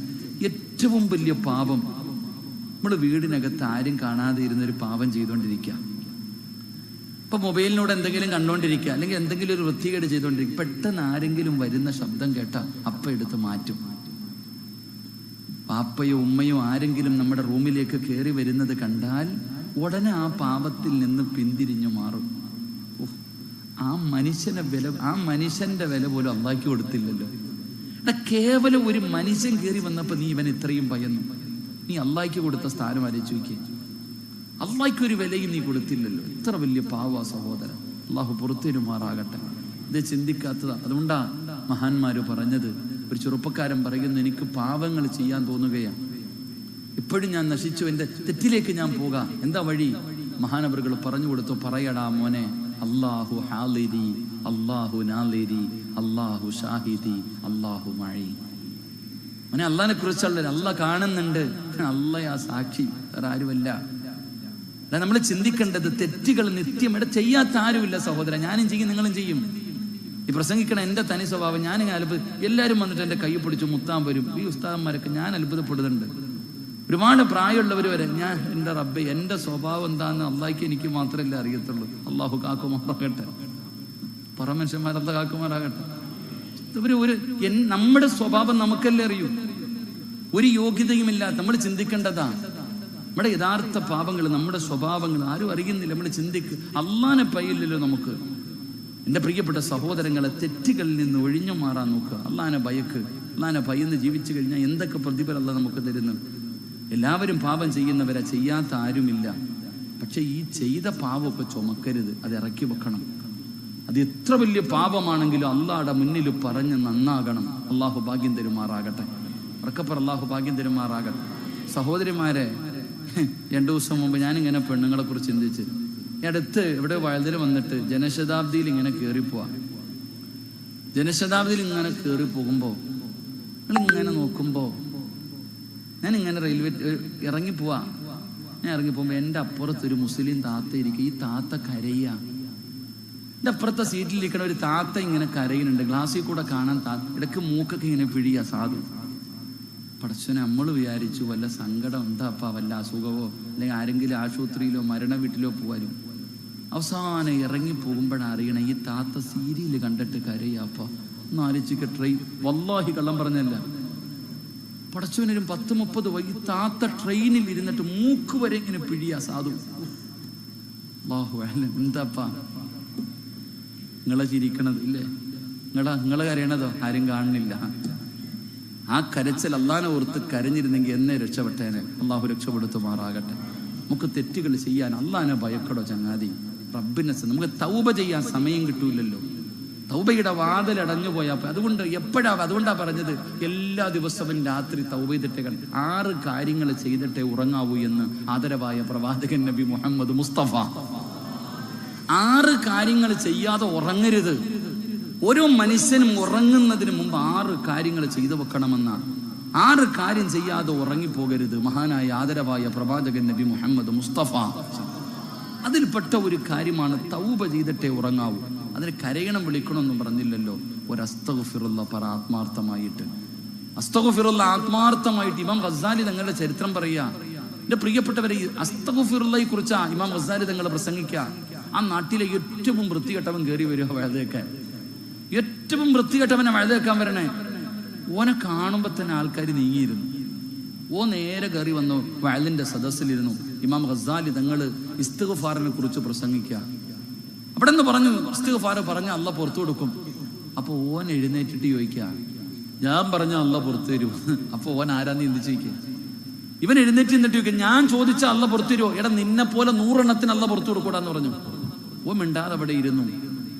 ഏറ്റവും വലിയ പാപം നമ്മൾ വീടിനകത്ത് ആരും കാണാതെ ഇരുന്നൊരു പാപം ചെയ്തുകൊണ്ടിരിക്കുക. ഇപ്പൊ മൊബൈലിനോട് എന്തെങ്കിലും കണ്ടുകൊണ്ടിരിക്കുക, അല്ലെങ്കിൽ എന്തെങ്കിലും ഒരു വൃത്തികേട് ചെയ്തുകൊണ്ടിരിക്കുക. പെട്ടെന്ന് ആരെങ്കിലും വരുന്ന ശബ്ദം കേട്ടാൽ അപ്പം എടുത്ത് മാറ്റും. പാപ്പയോ ഉമ്മയോ ആരെങ്കിലും നമ്മുടെ റൂമിലേക്ക് കയറി വരുന്നത് കണ്ടാൽ ഉടനെ ആ പാപത്തിൽ നിന്ന് പിന്തിരിഞ്ഞു മാറും. ആ മനുഷ്യന്റെ വില പോലും അള്ളാഹ്ക്ക് കൊടുത്തില്ലല്ലോ. കേവലം ഒരു മനുഷ്യൻ കയറി വന്നപ്പോ നീ ഇവൻ ഇത്രയും ഭയന്നു. നീ അള്ളാഹ്ക്ക് കൊടുത്ത സ്ഥാനം ആലോചിച്ച് നോക്കിയേ. അള്ളാഹ്ക്ക് ഒരു വിലയും നീ കൊടുത്തില്ലല്ലോ. എത്ര വലിയ പാവാ സഹോദരൻ. അള്ളാഹു പുറത്തേരുമാറാകട്ടെ. ഇത് ചിന്തിക്കാത്തതാ. അതുകൊണ്ടാ മഹാന്മാര് പറഞ്ഞത്, ഒരു ചെറുപ്പക്കാരൻ പറയുന്നു, എനിക്ക് പാവങ്ങൾ ചെയ്യാൻ തോന്നുകയാണ്, ഇപ്പോഴും ഞാൻ നശിച്ചു, എൻ്റെ തെറ്റിലേക്ക് ഞാൻ പോകാം, എന്താ വഴി? മഹാനവറുകൾ പറഞ്ഞു കൊടുത്തു, പറയടാ മോനെ, അല്ലാഹു ഹാലിരി, അല്ലാഹു നാലിരി, അല്ലാഹു ഷാഹിദി, അല്ലാഹു മഴി. മോനെ, അള്ളാഹിനെ കുറിച്ചുള്ള അല്ല കാണുന്നുണ്ട്, അള്ളയാ സാക്ഷി, വേറെ ആരുമല്ല. അല്ല, നമ്മൾ ചിന്തിക്കേണ്ടത് തെറ്റുകൾ നിത്യം ഇവിടെ ചെയ്യാത്ത ആരുമില്ല സഹോദരൻ. ഞാനും ചെയ്യും, നിങ്ങളും ചെയ്യും. ഈ പ്രസംഗിക്കണ എൻ്റെ തനി സ്വഭാവം. ഞാനിങ്ങനെ എല്ലാവരും വന്നിട്ട് എൻ്റെ കൈ പിടിച്ച് മുത്താൻ വരും. ഈ ഉസ്താദന്മാരൊക്കെ ഞാൻ അത്ഭുതപ്പെടുന്നുണ്ട്. ഒരുപാട് പ്രായമുള്ളവർ വരെ. ഞാൻ എൻ്റെ റബ്ബേ, എൻ്റെ സ്വഭാവം എന്താണെന്ന് അള്ളാഹ്ക്ക് എനിക്ക് മാത്രമല്ലേ അറിയത്തുള്ളൂ. അള്ളാഹു കാക്കുമാറാകട്ടെ. മനുഷ്യന്മാരല്ല കാക്കുമാറാകട്ടെ. നമ്മുടെ സ്വഭാവം നമുക്കല്ലേ അറിയൂ. ഒരു യോഗ്യതയുമില്ലാത്ത നമ്മൾ ചിന്തിക്കേണ്ടതാ. നമ്മുടെ യഥാർത്ഥ പാപങ്ങൾ, നമ്മുടെ സ്വഭാവങ്ങൾ ആരും അറിയുന്നില്ല. നമ്മൾ ചിന്തിക്കുക, അള്ളാനെ പയ്യില്ലല്ലോ നമുക്ക്. എൻ്റെ പ്രിയപ്പെട്ട സഹോദരങ്ങളെ, തെറ്റുകളിൽ നിന്ന് ഒഴിഞ്ഞു മാറാൻ നോക്കുക. അള്ളാനെ ഭയക്ക്. അള്ളാനെ ഭയന്ന് ജീവിച്ചു കഴിഞ്ഞാൽ എന്തൊക്കെ പ്രതിഫലം അല്ലാഹ് നമുക്ക് തരുന്നു. എല്ലാവരും പാപം ചെയ്യുന്നവരെ, ചെയ്യാത്ത ആരുമില്ല. പക്ഷെ ഈ ചെയ്ത പാപമൊക്കെ ചുമക്കരുത്, അത് ഇറക്കി വെക്കണം. അത് എത്ര വലിയ പാപമാണെങ്കിലും അള്ളാഹുടെ മുന്നിൽ പറഞ്ഞ് നന്നാകണം. അള്ളാഹു ഭാഗ്യം തരുമാറാകട്ടെ. ഉറക്കപ്പുറം അള്ളാഹു ഭാഗ്യം തരുമാറാകട്ടെ. സഹോദരിമാരെ, 2 ദിവസം മുമ്പ് ഞാനിങ്ങനെ പെണ്ണുങ്ങളെ കുറിച്ച് ചിന്തിച്ച്, ഈ അടുത്ത് ഇവിടെ വഴുതൽ വന്നിട്ട് ജനശതാബ്ദിയിൽ ഇങ്ങനെ കയറിപ്പോവാ. ജനശതാബ്ദിയിൽ ഇങ്ങനെ കയറി പോകുമ്പോൾ നിങ്ങളിങ്ങനെ നോക്കുമ്പോൾ ഞാനിങ്ങനെ റെയിൽവേ ഇറങ്ങിപ്പോവാ. ഞാൻ ഇറങ്ങിപ്പോകുമ്പോൾ എൻ്റെ അപ്പുറത്തൊരു മുസ്ലിം താത്ത ഇരിക്കുക. ഈ താത്ത കരയുക. എൻ്റെ അപ്പുറത്തെ സീറ്റിലിരിക്കണ ഒരു താത്ത ഇങ്ങനെ കരയുന്നുണ്ട്. ഗ്ലാസ്സിൽ കൂടെ കാണാൻ ഇടയ്ക്ക് മൂക്കൊക്കെ ഇങ്ങനെ പിഴിയാ. സാധു പടച്ചോനെ, നമ്മൾ വിചാരിച്ചു വല്ല സങ്കടം എന്താപ്പാ, വല്ല അസുഖമോ അല്ലെങ്കിൽ ആരെങ്കിലും ആശുപത്രിയിലോ മരണ വീട്ടിലോ പോവാനും. അവസാനം ഇറങ്ങി പോകുമ്പോഴാണ് അറിയണേ ഈ താത്ത സീരിയൽ കണ്ടിട്ട് കരയാപ്പ. ഒന്ന് ആലോചിക്ക. ട്രെയിൻ, വല്ലാഹി കള്ളം പറഞ്ഞല്ല, പടച്ചോനും 10-30 ഈ താത്ത ട്രെയിനിൽ ഇരുന്നിട്ട് മൂക്ക് വരെ ഇങ്ങനെ പിഴിയാ. സാധു എന്താപ്പാ നിങ്ങളെ ചിരിക്കണത് ഇല്ലേ? നിങ്ങളെ കരയണതോ ആരും കാണുന്നില്ല. ആ കരച്ചൽ അള്ളാനെ ഓർത്ത് കരഞ്ഞിരുന്നെങ്കിൽ എന്നെ രക്ഷപ്പെട്ടേനെ. അള്ളാഹു രക്ഷപ്പെടുത്തുമാറാകട്ടെ. നമുക്ക് തെറ്റുകൾ ചെയ്യാൻ അള്ളാനെ ഭയക്കടോ ചങ്ങാതി. റബ്ബിനെ നമുക്ക് തൗബ ചെയ്യാൻ സമയം കിട്ടൂലല്ലോ. തൗബയുടെ വാതിലടഞ്ഞു പോയാൽ അതുകൊണ്ടാ പറഞ്ഞത് എല്ലാ ദിവസവും രാത്രി തൗബ ചെയ്തിട്ടേ 6 കാര്യങ്ങൾ ചെയ്തിട്ടേ ഉറങ്ങാവൂ എന്ന് ആദരവായ പ്രവാചകൻ നബി മുഹമ്മദ് മുസ്തഫ. 6 കാര്യങ്ങൾ ചെയ്യാതെ ഉറങ്ങരുത്. ഓരോ മനുഷ്യനും ഉറങ്ങുന്നതിന് മുമ്പ് 6 കാര്യങ്ങൾ ചെയ്തു വെക്കണമെന്നാണ്. 6 കാര്യം ചെയ്യാതെ ഉറങ്ങിപ്പോകരുത്. മഹാനായ ആദരവായ പ്രവാചകൻ നബി മുഹമ്മദ് മുസ്തഫ. അതിൽപ്പെട്ട ഒരു കാര്യമാണ് തൗബ ചെയ്തിട്ടേ ഉറങ്ങാവൂ. അതിന് കരയണം വിളിക്കണമെന്നും പറഞ്ഞില്ലല്ലോ. ഒരു അസ്തഗ്ഫിറുള്ള പറ ആത്മാർത്ഥമായിട്ട്. അസ്തഗ്ഫിറുള്ള ആത്മാർത്ഥമായിട്ട് ഇമാം ഗസാലി തങ്ങളുടെ ചരിത്രം പറയുക. എൻ്റെ പ്രിയപ്പെട്ടവരെ, ഈ അസ്തഗ്ഫിറുള്ളയെ കുറിച്ചാ ഇമാം ഗസാലി തങ്ങൾ പ്രസംഗിക്കുക. ആ നാട്ടിലെ ഏറ്റവും വൃത്തികെട്ടവൻ കയറി വരിക വഴുതേക്കാൻ. ഏറ്റവും വൃത്തികെട്ടവനെ വഴുതേക്കാൻ വരണേ. ഓനെ കാണുമ്പോൾ തന്നെ ആൾക്കാർ നീങ്ങിയിരുന്നു. നേരെ കയറി വന്നു വയലിന്റെ സദസ്സിലിരുന്നു. ഇമാം ഗസാലി തങ്ങൾ ഇസ്തിഗ്ഫാറിനെ കുറിച്ച് പ്രസംഗിക്കുക. അവിടെ നിന്ന് പറഞ്ഞു, ഇസ്തിഗ്ഫാർ പറഞ്ഞ അള്ള പുറത്തു കൊടുക്കും. അപ്പൊ ഓൻ എഴുന്നേറ്റിട്ട് ചോദിക്കുക, ഞാൻ പറഞ്ഞ അള്ള പുറത്തു തരൂ. അപ്പൊ ഓൻ ആരാന്ന് ചിന്തിച്ച് ചോദിക്കുക. ഇവൻ എഴുന്നേറ്റ് നിന്നിട്ട് ചോദിക്കുക, ഞാൻ ചോദിച്ച അള്ള പുറത്തു തരുമോ? എടാ, നിന്നെ പോലെ 100 എണ്ണത്തിന് അള്ള പുറത്തു കൊടുക്കൂടാന്ന് പറഞ്ഞു. ഓൻ മിണ്ടാതെ അവിടെ ഇരുന്നു.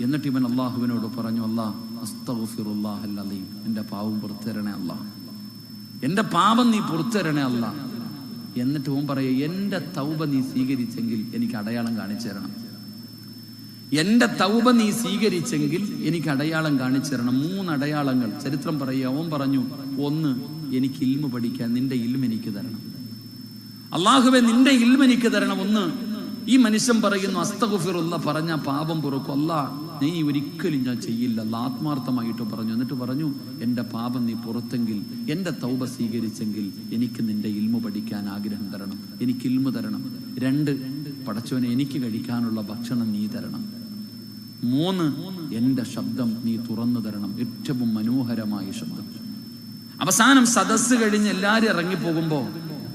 എന്നിട്ട് ഇവൻ അള്ളാഹുവിനോട് പറഞ്ഞു, അല്ലാഹ് അസ്തഗ്ഫിറുല്ലാഹൽ അലീം, എൻ്റെ പാവം പുറത്തു തരണേ അല്ലാ, എൻ്റെ പാപം നീ പുറത്തു തരണേ അല്ലാ. എന്നിട്ട് ഓൻ പറയുക, എൻ്റെ തൗബ നീ സ്വീകരിച്ചെങ്കിൽ എനിക്ക് അടയാളം കാണിച്ചു തരണം. എൻ്റെ തൗബ നീ സ്വീകരിച്ചെങ്കിൽ എനിക്ക് അടയാളം കാണിച്ചു തരണം. 3 അടയാളങ്ങൾ ചരിത്രം പറയുക. ഓൻ പറഞ്ഞു, 1, എനിക്ക് ഇൽമ പഠിക്കാൻ, നിന്റെ ഇൽമ എനിക്ക് തരണം. അള്ളാഹുവേ, നിന്റെ ഇൽമ എനിക്ക് തരണം. 1, ഈ മനുഷ്യൻ പറയുന്നു, അസ്തഗ്ഫിറുല്ലാ പറഞ്ഞ പാപം പൊറുക്കും. അല്ലാ, നീ ഒരിക്കലും ഞാൻ ചെയ്യില്ല. ആത്മാർത്ഥമായിട്ട് പറഞ്ഞു. എന്നിട്ട് പറഞ്ഞു, എൻ്റെ പാപം നീ പുറത്തെങ്കിൽ, എൻ്റെ തൗബ സ്വീകരിച്ചെങ്കിൽ എനിക്ക് നിന്റെ ഇൽമ പഠിക്കാൻ ആഗ്രഹം തരണം, എനിക്ക് ഇൽമ തരണം. 2, പടച്ചോനെ, എനിക്ക് കഴിക്കാനുള്ള ഭക്ഷണം നീ തരണം. 3, എൻ്റെ ശബ്ദം നീ തുറന്നു തരണം, ഏറ്റവും മനോഹരമായ ശബ്ദം. അവസാനം സദസ്സ് കഴിഞ്ഞ് എല്ലാവരും ഇറങ്ങിപ്പോകുമ്പോ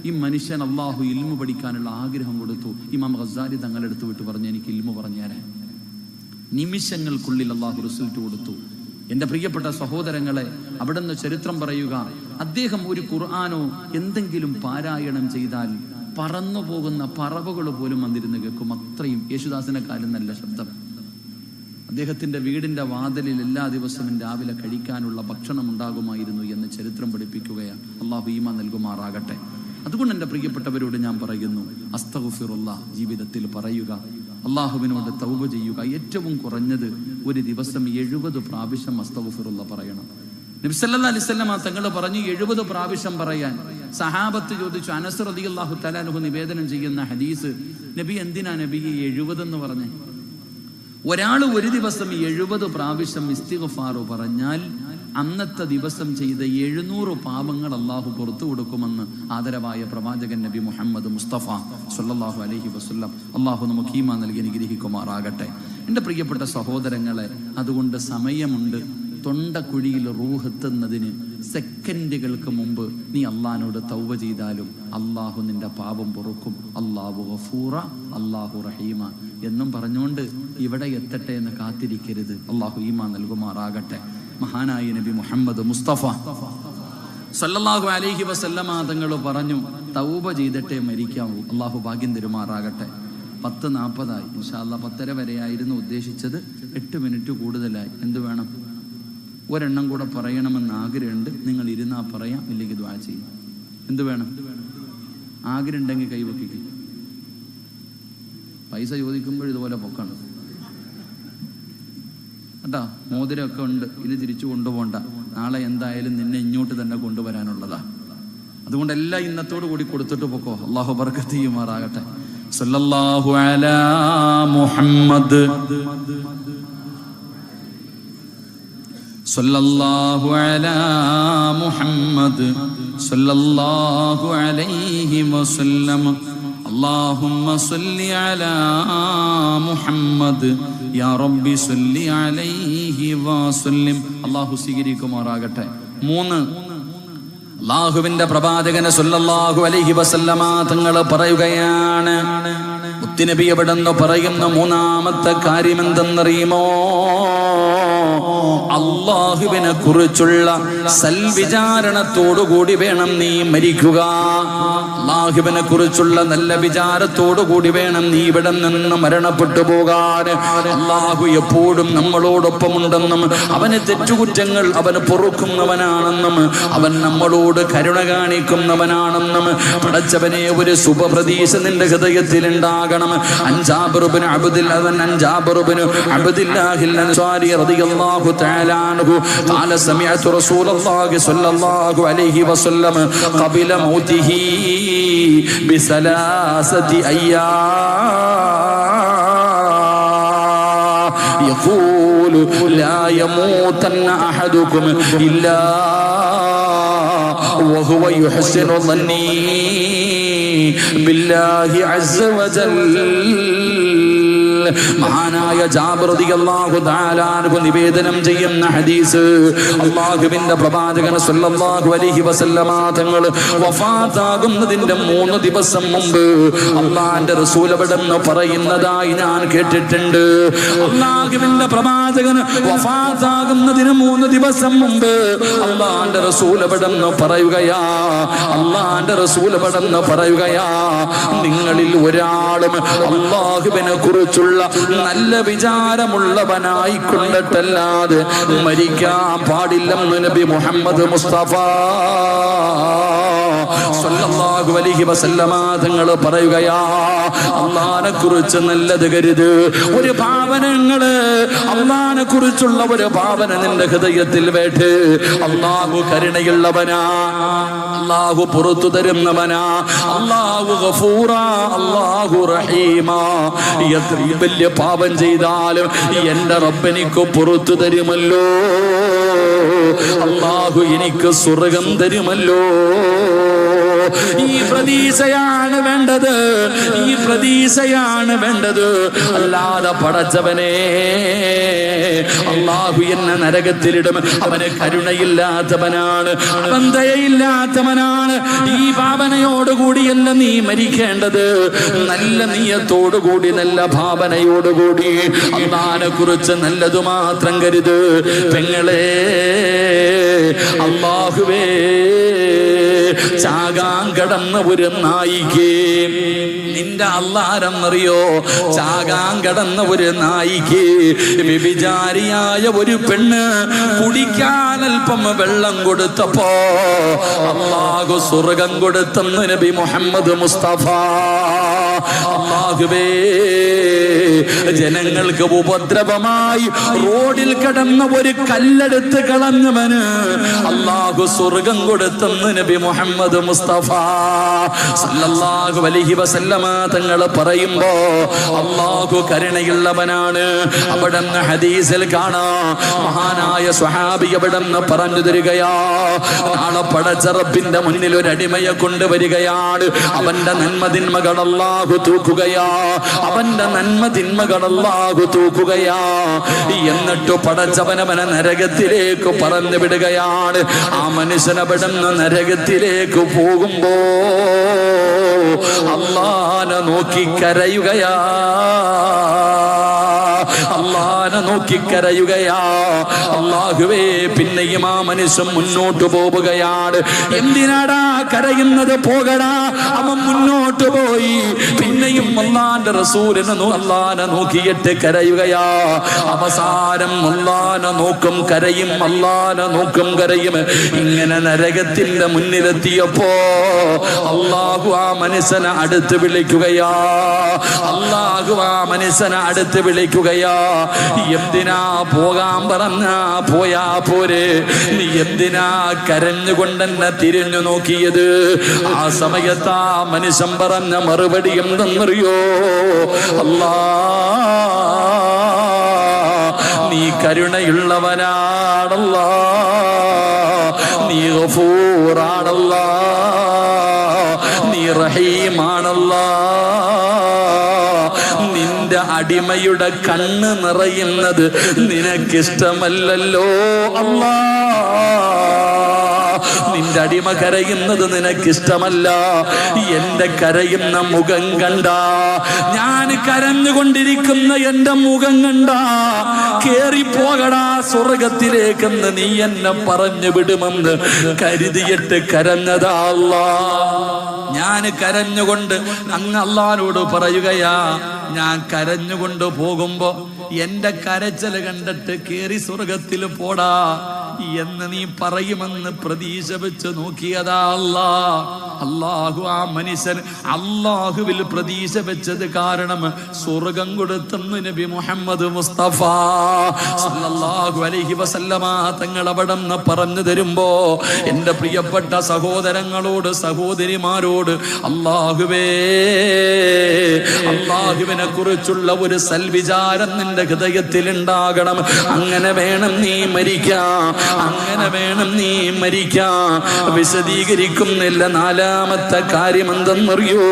ഈ മനുഷ്യൻ അള്ളാഹു ഇൽമു പഠിക്കാനുള്ള ആഗ്രഹം കൊടുത്തു. ഇമാം ഗസാലി തങ്ങളെടുത്ത് വിട്ട് പറഞ്ഞു, എനിക്ക് ഇൽമു പറഞ്ഞു തരാൻ. നിമിഷങ്ങൾക്കുള്ളിൽ അള്ളാഹു റിസൾട്ട് കൊടുത്തു. എൻ്റെ പ്രിയപ്പെട്ട സഹോദരങ്ങളെ, അവിടുന്ന് ചരിത്രം പറയുക, അദ്ദേഹം ഒരു ഖുർആനോ എന്തെങ്കിലും പാരായണം ചെയ്താൽ പറന്നു പോകുന്ന പറവകൾ പോലും വന്നിരുന്ന് കേൾക്കും. അത്രയും യേശുദാസിനെക്കാളും നല്ല ശബ്ദം. അദ്ദേഹത്തിന്റെ വീടിന്റെ വാതിലിൽ എല്ലാ ദിവസവും രാവിലെ കഴിക്കാനുള്ള ഭക്ഷണം ഉണ്ടാകുമായിരുന്നു എന്ന് ചരിത്രം പഠിപ്പിക്കുകയാണ്. അള്ളാഹു ഈമാൻ നൽകുമാറാകട്ടെ. അതുകൊണ്ട് എൻ്റെ പ്രിയപ്പെട്ടവരോട് ഞാൻ പറയുന്നു, അസ്തഗ്ഫിറുല്ലാ ജീവിതത്തിൽ പറയുക, അള്ളാഹുവിനോട് തൗബ ചെയ്യുക. ഏറ്റവും കുറഞ്ഞത് ഒരു ദിവസം 70 പ്രാവശ്യം അസ്തഗ്ഫിറുല്ലാ പറയണം. നബി സല്ലല്ലാഹു അലൈഹി വസല്ലം തങ്ങൾ പറഞ്ഞു 70 പ്രാവശ്യം പറയാൻ. സഹാബത്ത് ചോദിച്ചു, അനസ് റളിയല്ലാഹു തആല അൻഹു നിവേദനം ചെയ്യുന്ന ഹദീസ്, നബി എന്തിനാ നബി 70 എന്ന് പറഞ്ഞേ? ഒരാൾ ഒരു ദിവസം 70 പ്രാവശ്യം ഇസ്തിഗ്ഫാർ പറഞ്ഞാൽ അന്നത്തെ ദിവസം ചെയ്ത 700 പാപങ്ങൾ അള്ളാഹു പുറത്തു കൊടുക്കുമെന്ന് ആദരവായ പ്രവാചകൻ നബി മുഹമ്മദ് മുസ്തഫ സല്ലല്ലാഹു അലൈഹി വസല്ലം. അള്ളാഹു നമുക്ക് ഈമാൻ നൽകി അനുഗ്രഹിക്കുമാറാകട്ടെ. എൻ്റെ പ്രിയപ്പെട്ട സഹോദരങ്ങളെ, അതുകൊണ്ട് സമയമുണ്ട്. തൊണ്ടക്കുഴിയിൽ റൂഹ് എത്തുന്നതിന് സെക്കൻഡുകൾക്ക് മുമ്പ് നീ അള്ളാഹിനോട് തൗബ ചെയ്താലും അള്ളാഹു നിന്റെ പാപം പൊറുക്കും. അള്ളാഹു ഗഫൂറ, അള്ളാഹു റഹീമ എന്നും പറഞ്ഞുകൊണ്ട് ഇവിടെ എത്തട്ടെ എന്ന് കാത്തിരിക്കരുത്. അള്ളാഹു ഈമാൻ നൽകുമാറാകട്ടെ. മഹാനായ നബി മുഹമ്മദ് മുസ്തഫ സല്ലല്ലാഹു അലൈഹി വസല്ലമ തങ്ങൾ പറഞ്ഞു, തൗബ ചെയ്തിട്ടേ മരിക്കാവൂ. അള്ളാഹു ഭാഗ്യം തരുമാറാകട്ടെ. 10:40 ഇൻഷാ അല്ലാഹ്. 10:30 വരെയായിരുന്നു ഉദ്ദേശിച്ചത്. 8 മിനിറ്റ് കൂടുതലായി. എന്ത് വേണം? ഒരെണ്ണം കൂടെ പറയണമെന്ന് ആഗ്രഹമുണ്ട്. നിങ്ങൾ ഇരുന്നാ പറയാം, ഇല്ലെങ്കിൽ ദുആ ചെയ്യും. എന്ത് വേണം? ആഗ്രഹം ഉണ്ടെങ്കിൽ കൈവക്കിക്കും. പൈസ ചോദിക്കുമ്പോൾ ഇതുപോലെ പൊക്കണം കേട്ടോ. മോതിരമൊക്കെ ഉണ്ട്, ഇത് തിരിച്ചു കൊണ്ടുപോകണ്ട. നാളെ എന്തായാലും നിന്നെ ഇങ്ങോട്ട് തന്നെ കൊണ്ടുവരാനുള്ളതാ. അതുകൊണ്ട് എല്ലാം ഇന്നത്തോടു കൂടി കൊടുത്തിട്ട് പൊക്കോ. അല്ലാഹു ബർക്കത്ത് ചെയ്യുമാറാകട്ടെ. സല്ലല്ലാഹു അലാ മുഹമ്മദ് സല്ലല്ലാഹു അലാ മുഹമ്മദ് സല്ലല്ലാഹു അലൈഹി വസല്ലം. അല്ലാഹുമ്മ സല്ലി അലാ മുഹമ്മദ് യാ റബ്ബി സല്ലി അലൈഹി വസല്ലം. അല്ലാഹു സ്വീകരിക്കുമാറാകട്ടെ. 3, അല്ലാഹുവിന്റെ പ്രവാചകന് സല്ലല്ലാഹു അലൈഹി വസല്ലമ തങ്ങൾ പറയുകയാണ്, മുത്തുനബി എവിടെന്ന് പറയുന്ന 3-ാമത്തെ കാര്യം എന്തെന്നറിയുമോ? അല്ലാഹുവിനെ കുറിച്ചുള്ള സൽവിചാരണത്തോടുകൂടി വേണം നീ മരിക്കുക. അല്ലാഹുവിനെ കുറിച്ചുള്ള നല്ല വിചാരത്തോടുകൂടി വേണം നീ ഇവിടെ നിന്ന് മരണപ്പെട്ടു പോകാൻ. അല്ലാഹു എപ്പോഴും നമ്മളോടൊപ്പമുണ്ടെന്നും അവന് തെറ്റുകുറ്റങ്ങൾ അവന് പൊറുക്കുന്നവനാണെന്നും അവൻ നമ്മളോട് കരുണ കാണിക്കുന്നവനാണെന്നും പടച്ചവനെ ഒരു ശുഭപ്രതീക്ഷ നിന്റെ ഹൃദയത്തിൽ ഉണ്ടാകണം. അൻജാബിർ ഇബ്നു അബ്ദില്ലാഹിൽ അൻസാരി റളിയല്ലാഹു തആല അൻഹു ഖാല സമിഅതു റസൂലല്ലാഹി സ്വല്ലല്ലാഹു അലൈഹി വസല്ലം ഖബല മൗതിഹി ബിസലാസതി അയ്യാം യഖൂലു ലാ യമൂതന്ന അഹദുകും ഇല്ലാ وهو يحسن ظني بالله عز وجل. മഹാനായ ജാബിർ റളിയല്ലാഹു തആല അൻഹു നിവേദനം ചെയ്യുന്ന ഹദീസ്, അല്ലാഹുവിന്റെ പ്രവാചകൻ സല്ലല്ലാഹു അലൈഹി വസല്ലമ തങ്ങൾ വഫാത്താകുന്നതിന്റെ 3 ദിവസം മുമ്പ് അല്ലാഹുവിന്റെ റസൂൽ അവിടെന്ന് പറയുന്നതായി ഞാൻ കേട്ടിട്ടുണ്ട്. അല്ലാഹുവിന്റെ പ്രവാചകൻ വഫാത്താകുന്നതിന് 3 ദിവസം മുമ്പ് അല്ലാഹുവിന്റെ റസൂൽ അവിടെന്ന് പറയുകയാ, അല്ലാഹുവിന്റെ റസൂൽ അവിടെന്ന് പറയുകയാ, നിങ്ങളിൽ ഒരാളും അല്ലാഹുവിനെ കുറിച്ചുള്ള നല്ല വിചാരമുള്ളവനായി കൊണ്ടിട്ടല്ലാതെ മരിക്കാൻ പാടില്ലെന്ന് നബി മുഹമ്മദ് മുസ്തഫ സല്ലല്ലാഹു അലൈഹി വസല്ലമ തങ്ങൾ പറയുകയാ. അല്ലാഹുവിനെ കുറിച്ച് നല്ലത് കരുത്. ഒരു ഭാവനങ്ങള് അല്ലാഹുവിനെ കുറിച്ചുള്ള ഒരു ഭാവന നിന്റെ ഹൃദയത്തിൽ വേട്ട്. അല്ലാഹു കരുണയുള്ളവനാ, അല്ലാഹു പുറത്തു തരുന്നവനാ, അല്ലാഹു ഗഫൂറാ, അല്ലാഹു റഹീമാ. വലിയ പാപം ചെയ്താലും എന്റെ റബ്ബ് എനിക്ക് പുറത്തു തരുമല്ലോ, അല്ലാഹു എനിക്ക് സ്വർഗം തരുമല്ലോ. ഈ പ്രതീക്ഷയാണ് വേണ്ടത്, ഈ പ്രതീക്ഷയാണ് വേണ്ടത്. അല്ലാതെ പടച്ചവനെ അല്ലാഹു എന്നെ നരകത്തിലിടും, അവന് കരുണയില്ലാത്തവനാണ്, അവൻ ദയയില്ലാത്തവനാണ്. ഈ ഭാവനയോടുകൂടിയല്ല നീ മരിക്കേണ്ടത്. നല്ല നീയത്തോടുകൂടി, നല്ല ഭാവനയോടുകൂടി അല്ലാഹുവിനെ കുറിച്ച് നല്ലതു മാത്രം കരുത്. പെങ്ങളെ, അല്ലാഹുവേ ചാകാൻ കടന്ന ഒരു നായിക്ക് നിന്റെ അല്ലാഹുവെന്നറിയോ? ചാകാൻ കടന്ന ഒരു നായിക്ക് വ്യഭിചാരിയായ ഒരു പെണ്ണ് കുടിക്കാൻ അല്പം വെള്ളം കൊടുത്തപ്പോ അല്ലാഹു സ്വർഗം കൊടുത്തെന്ന് നബി മുഹമ്മദ് മുസ്തഫ. അല്ലാഹുവേ, ജനങ്ങൾക്ക് ഉപദ്രവമായി റോഡിൽ കിടന്ന ഒരു കല്ലെടുത്ത് കളഞ്ഞവന് അല്ലാഹു സ്വർഗം കൊടുത്തെന്ന് നബി മുഹമ്മദ് മുസ്തഫ സല്ലല്ലാഹു അലൈഹി വസല്ലമ തങ്ങൾ പറയുമ്പോ അല്ലാഹു കരുണയുള്ളവനാണ്. അവിടെന്ന് ഹദീസിൽ കാണാം, മഹാനായ സ്വഹാബി അവിടെന്ന് പറഞ്ഞു തരികയാ, നാളെ പടച്ച റബ്ബിന്റെ മുന്നിൽ ഒരു അടിമയെ കൊണ്ടുവരികയാണ്. അവന്റെ നന്മതിന്മകൾ അല്ലാഹു തൂക്കുകയാ, അവന്റെ നന്മതിന്മകൾ അല്ലാഹു തൂക്കുകയാ. എന്നിട്ട് പടച്ചവനവനെ നരകത്തിലേക്ക് പറഞ്ഞു വിടുകയാണ്. ആ മനുഷ്യനവിടുന്ന് നരകത്തിലേക്ക് പോകുമ്പോ അല്ലാഹനെ നോക്കി കരയുകയാ. അള്ളാനെ നോക്കി കരയുകയാ. അല്ലാഹുവേ, പിന്നെയും ആ മനുഷ്യൻ മുന്നോട്ട് പോവുകയാണ്. എന്തിനാടാ കരയുന്നത്? പോകടാ. അവൻ മുന്നോട്ട് പോയി. പിന്നെയും അല്ലാഹുവിന്റെ റസൂലിനെ അല്ലാഹനെ നോക്കിയിട്ട് കരയുകയാ. അവസാനം അല്ലാഹനെ നോക്കും കരയും, അല്ലാഹനെ നോക്കും കരയും. ഇങ്ങനെ നരകത്തിന്റെ മുന്നിലെത്തിയപ്പോ അല്ലാഹു ആ മനുഷ്യനെ അടുത്ത് വിളിക്കുകയാ. അല്ലാഹു ആ മനുഷ്യനെ അടുത്ത് വിളിക്കുകയാ. എന്തിനാ പോകാൻ പറഞ്ഞാ പോയാ പോരെ? നീ എന്തിനാ കരഞ്ഞുകൊണ്ടെന്നെ തിരിഞ്ഞു നോക്കിയത്? ആ സമയത്ത് ആ മനുഷ്യൻ പറഞ്ഞ മറുപടി എന്തെന്നറിയോ? അല്ലാ, നീ കരുണയുള്ളവനാണല്ലാ, നീ ഗഫൂറാണല്ലാ, നീ റഹീമാണല്ലാ. നിന്റെ അടിമയുടെ കണ്ണ് നിറയുന്നത് നിനക്കിഷ്ടമല്ലല്ലോ അല്ലാ. നിന്റെ അടിമ കരയുന്നത് നിനക്കിഷ്ടമല്ല. എന്റെ കരയുന്ന മുഖം കണ്ട, ഞാൻ കരഞ്ഞുകൊണ്ടിരിക്കുന്ന എന്റെ മുഖം കണ്ട കേറിപ്പോകടാ സ്വർഗത്തിലേക്കെന്ന് നീ എന്നെ പറഞ്ഞു വിടുമെന്ന് കരുതിയിട്ട് കരഞ്ഞതാ അല്ലാ. ഞാൻ കരഞ്ഞുകൊണ്ട് അങ്ങ് അല്ലാഹുവോട് പറയുകയാ, ഞാൻ കരഞ്ഞുകൊണ്ട് പോകുമ്പോ എന്റെ കരച്ചല് കണ്ടിട്ട് കേറി സ്വർഗത്തിൽ പോടാ എന്ന് നീ പറയുമെന്ന് പ്രതീക്ഷ വെച്ച് നോക്കിയതാ അല്ലാ. അല്ലാഹു ആ മനുഷ്യൻ അല്ലാഹുവിൽ പ്രതീക്ഷ വെച്ചത് കാരണം സ്വർഗം കൊടുത്തെന്ന് നബി മുഹമ്മദ് മുസ്തഫ സല്ലല്ലാഹു അലൈഹി വസല്ലമ തങ്ങൾ അവിടെന്ന് പറഞ്ഞു തരുമ്പോ, എന്റെ പ്രിയപ്പെട്ട സഹോദരങ്ങളോട് സഹോദരിമാരോട്, അല്ലാഹുവേ, അല്ലാഹുവിനെ കുറിച്ചുള്ള ഒരു സൽവിചാരം നിന്റെ ഹൃദയത്തിൽ ഉണ്ടാകണം. അങ്ങനെ വേണം നീ മരിക്കാൻ, അങ്ങനെ വേണം നീ മരിക്കാൻ. വിശദീകരിക്കുന്നില്ല. നാലാമത്തെ കാര്യം എന്തെന്നറിയോ?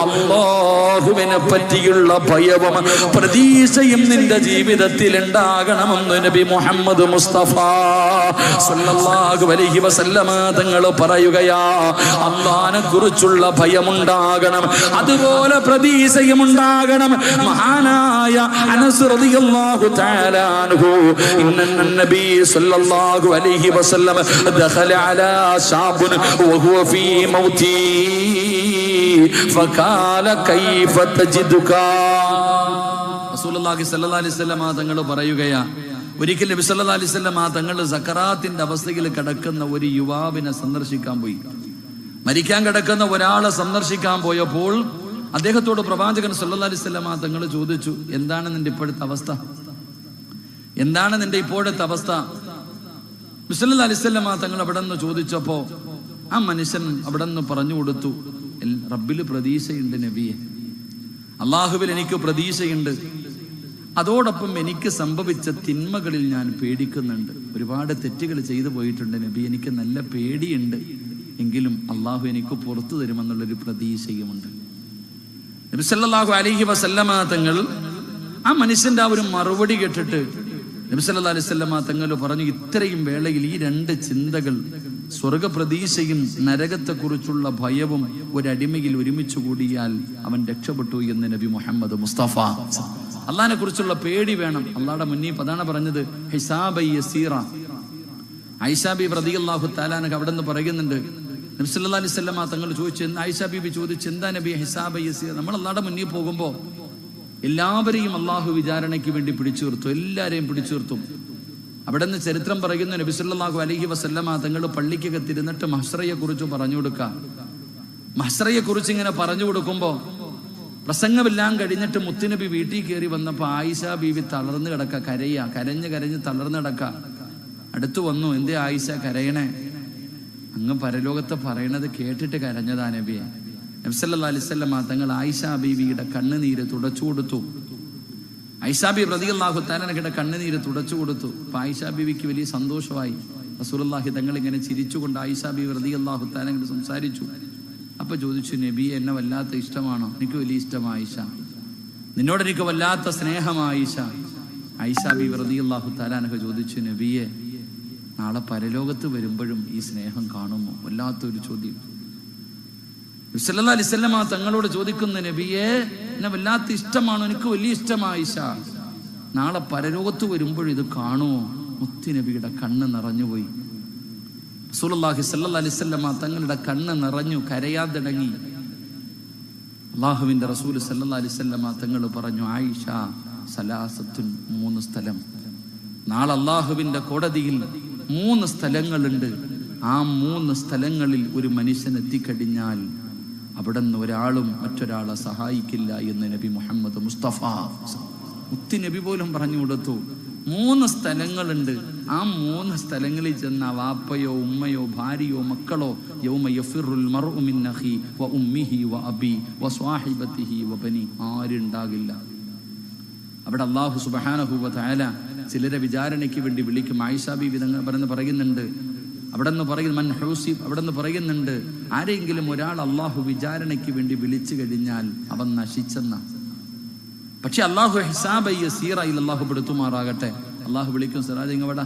അല്ലാഹുവിനെ പറ്റിയുള്ള ഭയവും പ്രതീക്ഷയും നിന്റെ ജീവിതത്തിൽ ഉണ്ടാകണമെന്ന് നബി മുഹമ്മദ് മുസ്തഫ സല്ലല്ലാഹു അലൈഹി വസല്ലമ തങ്ങൾ പറയുകയാ. അല്ലാഹനെ കുറിച്ചുള്ള ഭയമുണ്ടാകണം, അതുപോലെ പ്രതീക്ഷയും ഉണ്ടാകണം. മഹാനായ അനസ് റളിയല്ലാഹു തആല അൻഹു, ഇന്ന നബി സല്ലല്ലാഹു അലൈഹി വസല്ലം ദഖല അലാ ശാബുൻ വഹുവ ഫീ മൗതി ഫഖാല കൈഫ തജിദുക. റസൂലുള്ളാഹി സ്വല്ലല്ലാഹു അലൈഹി വസല്ലം തങ്ങൾ പറയുകയാ, ഒരിക്കൽ നബി സല്ലല്ലാഹു അലൈഹി വസല്ലം തങ്ങൾ സക്കറാത്തിന്റെ അവസ്ഥയിൽ കിടക്കുന്ന ഒരു യുവാവിനെ സന്ദർശിക്കാൻ പോയി. മരിക്കാൻ കിടക്കുന്ന ഒരാളെ സന്ദർശിക്കാൻ പോയപ്പോൾ അദ്ദേഹത്തോട് പ്രവാചകൻ സല്ലല്ലാഹു അലൈഹി വസല്ലം തങ്ങൾ ചോദിച്ചു, എന്താണ് നിന്റെ ഇപ്പോഴത്തെ അവസ്ഥ? എന്താണ് നിന്റെ ഇപ്പോഴത്തെ അവസ്ഥ? നബി സല്ലല്ലാഹു അലൈഹി വസല്ലം തങ്ങൾ അവിടെ നിന്ന് ചോദിച്ചപ്പോ ആ മനുഷ്യൻ അവിടെ നിന്ന് പറഞ്ഞു കൊടുത്തു, റബ്ബിൽ പ്രതീക്ഷയുണ്ട് നബിയെ, അള്ളാഹുവിൽ എനിക്ക് പ്രതീക്ഷയുണ്ട്. അതോടൊപ്പം എനിക്ക് സംഭവിച്ച തിന്മകളിൽ ഞാൻ പേടിക്കുന്നുണ്ട്. ഒരുപാട് തെറ്റുകൾ ചെയ്തു പോയിട്ടുണ്ട് നബി, എനിക്ക് നല്ല പേടിയുണ്ട്. എങ്കിലും അള്ളാഹു എനിക്ക് പുറത്തു തരുമെന്നുള്ളൊരു പ്രതീക്ഷയുമുണ്ട്. നബി സല്ലല്ലാഹു അലൈഹി വസല്ലമ തങ്ങൾ ആ മനുഷ്യന്റെ ആ ഒരു മറുപടി കേട്ടിട്ട് നബി സല്ലല്ലാഹു അലൈഹി വസല്ലമ തങ്ങൾ പറഞ്ഞു, ഇത്രയും വേളയിൽ ഈ രണ്ട് ചിന്തകൾ, സ്വർഗപ്രതീക്ഷയും നരകത്തെക്കുറിച്ചുള്ള ഭയവും ഒരടിമയിൽ ഒരുമിച്ച് കൂടിയാൽ അവൻ രക്ഷപ്പെട്ടു എന്ന് നബി മുഹമ്മദ് മുസ്തഫ. അള്ളാഹിനെ കുറിച്ചുള്ള പേടി വേണം. അള്ളാഹുടെ മുന്നിൽ അതാണ് പറഞ്ഞത്, ഹിസാബൻ യസീറ. ആയിഷ ബീബി റളിയല്ലാഹു തആല അൻഹ അവിടെ നിന്ന് പറയുന്നുണ്ട്, നബി സല്ലല്ലാഹു അലൈഹി വസല്ലമ തങ്ങൾ ചോദിച്ചു, ആയിഷ ബീബി ചോദിച്ചു, എന്താ നബി ഹിസാബൻ യസീറ? നമ്മൾ അള്ളാഹുടെ മുന്നിൽ പോകുമ്പോൾ എല്ലാവരെയും അള്ളാഹു വിചാരണയ്ക്ക് വേണ്ടി പിടിച്ചു നിർത്തും, എല്ലാവരെയും പിടിച്ചു നിർത്തും. അവിടെ നിന്ന് ചരിത്രം പറയുന്നു, നബി സല്ലല്ലാഹു അലൈഹി വസല്ലമ തങ്ങൾ പള്ളിക്കകത്തിരുന്നിട്ട് മഹ്ശറയെ കുറിച്ച് പറഞ്ഞു കൊടുക്കുക. മഹ്ശറയെ കുറിച്ച് ഇങ്ങനെ പറഞ്ഞു കൊടുക്കുമ്പോൾ പ്രസംഗമെല്ലാം കഴിഞ്ഞിട്ട് മുത്തുനബി വീട്ടിൽ കയറി വന്നപ്പോൾ ആയിഷ ബീവി തളർന്നു കിടക്ക, കരഞ്ഞ് കരഞ്ഞ് തളർന്നു കിടക്ക. അടുത്തു വന്നു, എന്തേ ആയിഷ കരയണേ? അങ്ങ് പരലോകത്തെ പറയണത് കേട്ടിട്ട് കരഞ്ഞതാ നബിയെ. നബി സല്ലല്ലാഹു അലൈഹി വസല്ലമ തങ്ങൾ ആയിഷ ബീവിയുടെ കണ്ണുനീര് തുടച്ചു കൊടുത്തു. ആയിഷ ബീബി റളിയല്ലാഹു തആല അൻഹയുടെ കണ്ണുനീര് തുടച്ചു കൊടുത്തു. അപ്പൊ ആയിഷ ബീവിക്ക് വലിയ സന്തോഷമായി. റസൂലുള്ളാഹി തങ്ങൾ ഇങ്ങനെ ചിരിച്ചുകൊണ്ട് ആയിഷ ബീബി റളിയല്ലാഹു തആല അൻഹയോട് സംസാരിച്ചു. അപ്പൊ ചോദിച്ചു, നബി എന്നെ വല്ലാത്ത ഇഷ്ടമാണോ? എനിക്ക് വലിയ ഇഷ്ടമാണ് ആയിഷ, നിന്നോട് എനിക്ക് വല്ലാത്ത സ്നേഹമാണ് ആയിഷ. ആയിഷ ബീബി റളിയല്ലാഹു തആല അൻഹ ചോദിച്ചു, നബിയെ നാളെ പരലോകത്ത് വരുമ്പോഴും ഈ സ്നേഹം കാണുമോ? വല്ലാത്തൊരു ചോദ്യം. സല്ലല്ലാഹു അലൈഹി വസല്ലമ തങ്ങളോട് ചോദിക്കുന്ന നബിയെ, എന്നെ വല്ലാത്ത ഇഷ്ടമാണ്, എനിക്ക് വലിയ ഇഷ്ടമായി ആയിഷ. നാളെ പരലോകത്ത് വരുമ്പോൾ ഇത് കാണുമോ? മുത്തി നബിയുടെ കണ്ണ് നിറഞ്ഞുപോയി. റസൂലുള്ളാഹി സല്ലല്ലാഹു അലൈഹി വസല്ലമ തങ്ങളുടെ കണ്ണ് നിറഞ്ഞു, കരയാൻ തുടങ്ങി. അല്ലാഹുവിന്റെ റസൂൽ സല്ലല്ലാഹു അലൈഹി വസല്ലമ തങ്ങൾ പറഞ്ഞു, ആയിഷ സലാസത്തുൻ, 3 സ്ഥലം. നാളെ അല്ലാഹുവിന്റെ കോടതിയിൽ 3 സ്ഥലങ്ങളുണ്ട്. ആ 3 സ്ഥലങ്ങളിൽ ഒരു മനുഷ്യൻ എത്തിക്കഴിഞ്ഞാൽ അവിടെ നിന്ന് ഒരാളും മറ്റൊരാളെ സഹായിക്കില്ല എന്ന് നബി മുഹമ്മദ് മുസ്തഫ മുത്തി നബി പോലും പറഞ്ഞു കൊടുത്തു. 3 സ്ഥലങ്ങളുണ്ട്. ആ 3 സ്ഥലങ്ങളിൽ ചെന്ന വാപ്പയോ ഉമ്മയോ ഭാര്യയോ മക്കളോ യൗമ യഫിറുൽ മർഉ മിൻ അഖി വ ഉമ്മിഹി വ അബി വ സ്വഹിബതിഹി വ ബനി, ആരുണ്ടാകില്ല. അവിടെ അല്ലാഹു സുബ്ഹാനഹു വ തആല ചിലരെ വിചാരണയ്ക്ക് വേണ്ടി വിളിക്കും. ആയിഷ ബീവി തങ്ങൾ പറയുന്നുണ്ട്, അവിടെ നിന്ന് പറയുന്നു മൻ ഹൂസിബ്, അവിടെ നിന്ന് പറയുന്നുണ്ട്, ആരെങ്കിലും ഒരാൾ അള്ളാഹു വിചാരണയ്ക്ക് വേണ്ടി വിളിച്ചു കഴിഞ്ഞാൽ അവൻ നശിച്ചെന്ന. പക്ഷെ അള്ളാഹു ഹിസാബ യസീറയിൽ അള്ളാഹു പെടുത്തുമാറാകട്ടെ. അള്ളാഹു വിളിക്കും, സിറാജ് ഇങ്ങവടാ,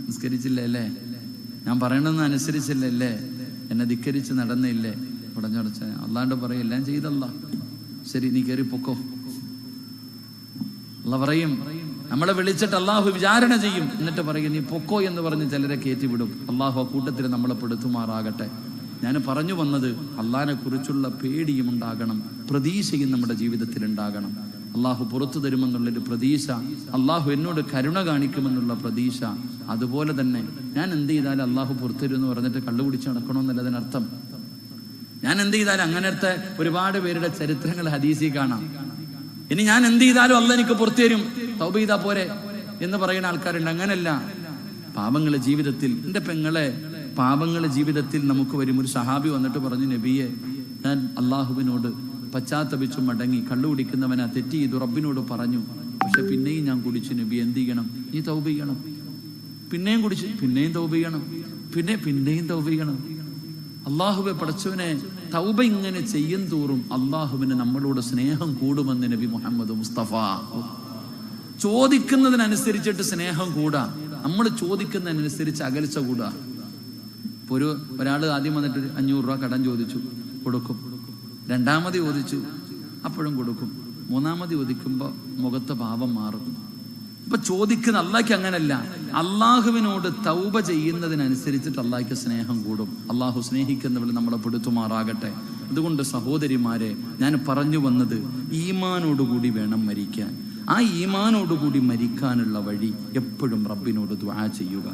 നിസ്കരിച്ചില്ലേ അല്ലേ, ഞാൻ പറയണമെന്ന് അനുസരിച്ചില്ലല്ലേ, എന്നെ ധിക്കരിച്ച് നടന്നില്ലേ, ഉടഞ്ഞടച്ച അള്ളാണ്ട് പറയും എല്ലാം ചെയ്തല്ല, ശരി നീ കയറി പൊക്കോ. അള്ളാഹ് പറയും, നമ്മളെ വിളിച്ചിട്ട് അള്ളാഹു വിചാരണ ചെയ്യും, എന്നിട്ട് പറയും നീ പൊക്കോ എന്ന് പറഞ്ഞ് ചിലരെ കയറ്റിവിടും. അള്ളാഹു ആ കൂട്ടത്തിൽ നമ്മളെ പെടുത്തുമാറാകട്ടെ. ഞാൻ പറഞ്ഞു വന്നത്, അള്ളാഹിനെ കുറിച്ചുള്ള പേടിയും ഉണ്ടാകണം, പ്രതീക്ഷയും നമ്മുടെ ജീവിതത്തിൽ ഉണ്ടാകണം. അള്ളാഹു പുറത്തു തരുമെന്നുള്ളൊരു പ്രതീക്ഷ, അള്ളാഹു എന്നോട് കരുണ കാണിക്കുമെന്നുള്ള പ്രതീക്ഷ. അതുപോലെ തന്നെ ഞാൻ എന്ത് ചെയ്താലും അള്ളാഹു പുറത്തു തരും എന്ന് പറഞ്ഞിട്ട് കള്ളുപിടിച്ച് നടക്കണമെന്നല്ല അതിനർത്ഥം. ഞാൻ എന്ത് ചെയ്താലും അങ്ങനത്തെ ഒരുപാട് പേരുടെ ചരിത്രങ്ങൾ ഹദീസിൽ കാണാം. ഇനി ഞാൻ എന്ത് ചെയ്താലും അള്ളാഹ് എനിക്ക് പുറത്തു തരും, തൗബ ചെയ്താ പോരെ എന്ന് പറയുന്ന ആൾക്കാരുണ്ട്. അങ്ങനല്ല. പാപങ്ങളെ ജീവിതത്തിൽ, എൻ്റെ പെങ്ങളെ, പാപങ്ങളെ ജീവിതത്തിൽ നമുക്ക് വരും. ഒരു സഹാബി വന്നിട്ട് പറഞ്ഞു, നബിയെ ഞാൻ അള്ളാഹുവിനോട് പശ്ചാത്തപിച്ചു മടങ്ങി, കള്ളു കുടിക്കുന്നവനാ, തെറ്റ് ചെയ്തു, റബ്ബിനോട് പറഞ്ഞു, പക്ഷെ പിന്നെയും ഞാൻ കുടിച്ചു. നബി എന്ത് ചെയ്യണം? നീ തൗബ ചെയ്യണം. പിന്നെയും കുടിച്ചു, പിന്നെയും തൗബ ചെയ്യണം, പിന്നെയും തൗബ ചെയ്യണം. അള്ളാഹുവെ പടച്ചവനെ, തൗബ ഇങ്ങനെ ചെയ്യും തോറും അള്ളാഹുവിന് നമ്മളോട് സ്നേഹം കൂടുമെന്ന് നബി മുഹമ്മദ് മുസ്തഫ. ചോദിക്കുന്നതിനനുസരിച്ചിട്ട് സ്നേഹം കൂടാ, നമ്മൾ ചോദിക്കുന്നതിനനുസരിച്ച് അകൽച്ച കൂടാ. ഇപ്പോൾ ഒരാൾ ആദ്യം വന്നിട്ട് 500 രൂപ കടം ചോദിച്ചു, കൊടുക്കും. രണ്ടാമത് ചോദിച്ചു, അപ്പോഴും കൊടുക്കും. മൂന്നാമത് ചോദിക്കുമ്പോൾ മുഖത്ത് ഭാവം മാറും. ഇപ്പൊ ചോദിക്കുന്ന അള്ളാഹ്ക്ക് അങ്ങനല്ല. അള്ളാഹുവിനോട് തൗബ ചെയ്യുന്നതിനനുസരിച്ചിട്ട് അള്ളാഹ്ക്ക് സ്നേഹം കൂടും. അള്ളാഹു സ്നേഹിക്കുന്നവർ നമ്മളെ പെടുത്തുമാറാകട്ടെ. അതുകൊണ്ട് സഹോദരിമാരെ, ഞാൻ പറഞ്ഞു വന്നത്, ഈമാനോടുകൂടി വേണം മരിക്കാൻ. ആ ഈമാനോടുകൂടി മരിക്കാനുള്ള വഴി എപ്പോഴും റബ്ബിനോട് ദുആ ചെയ്യുക.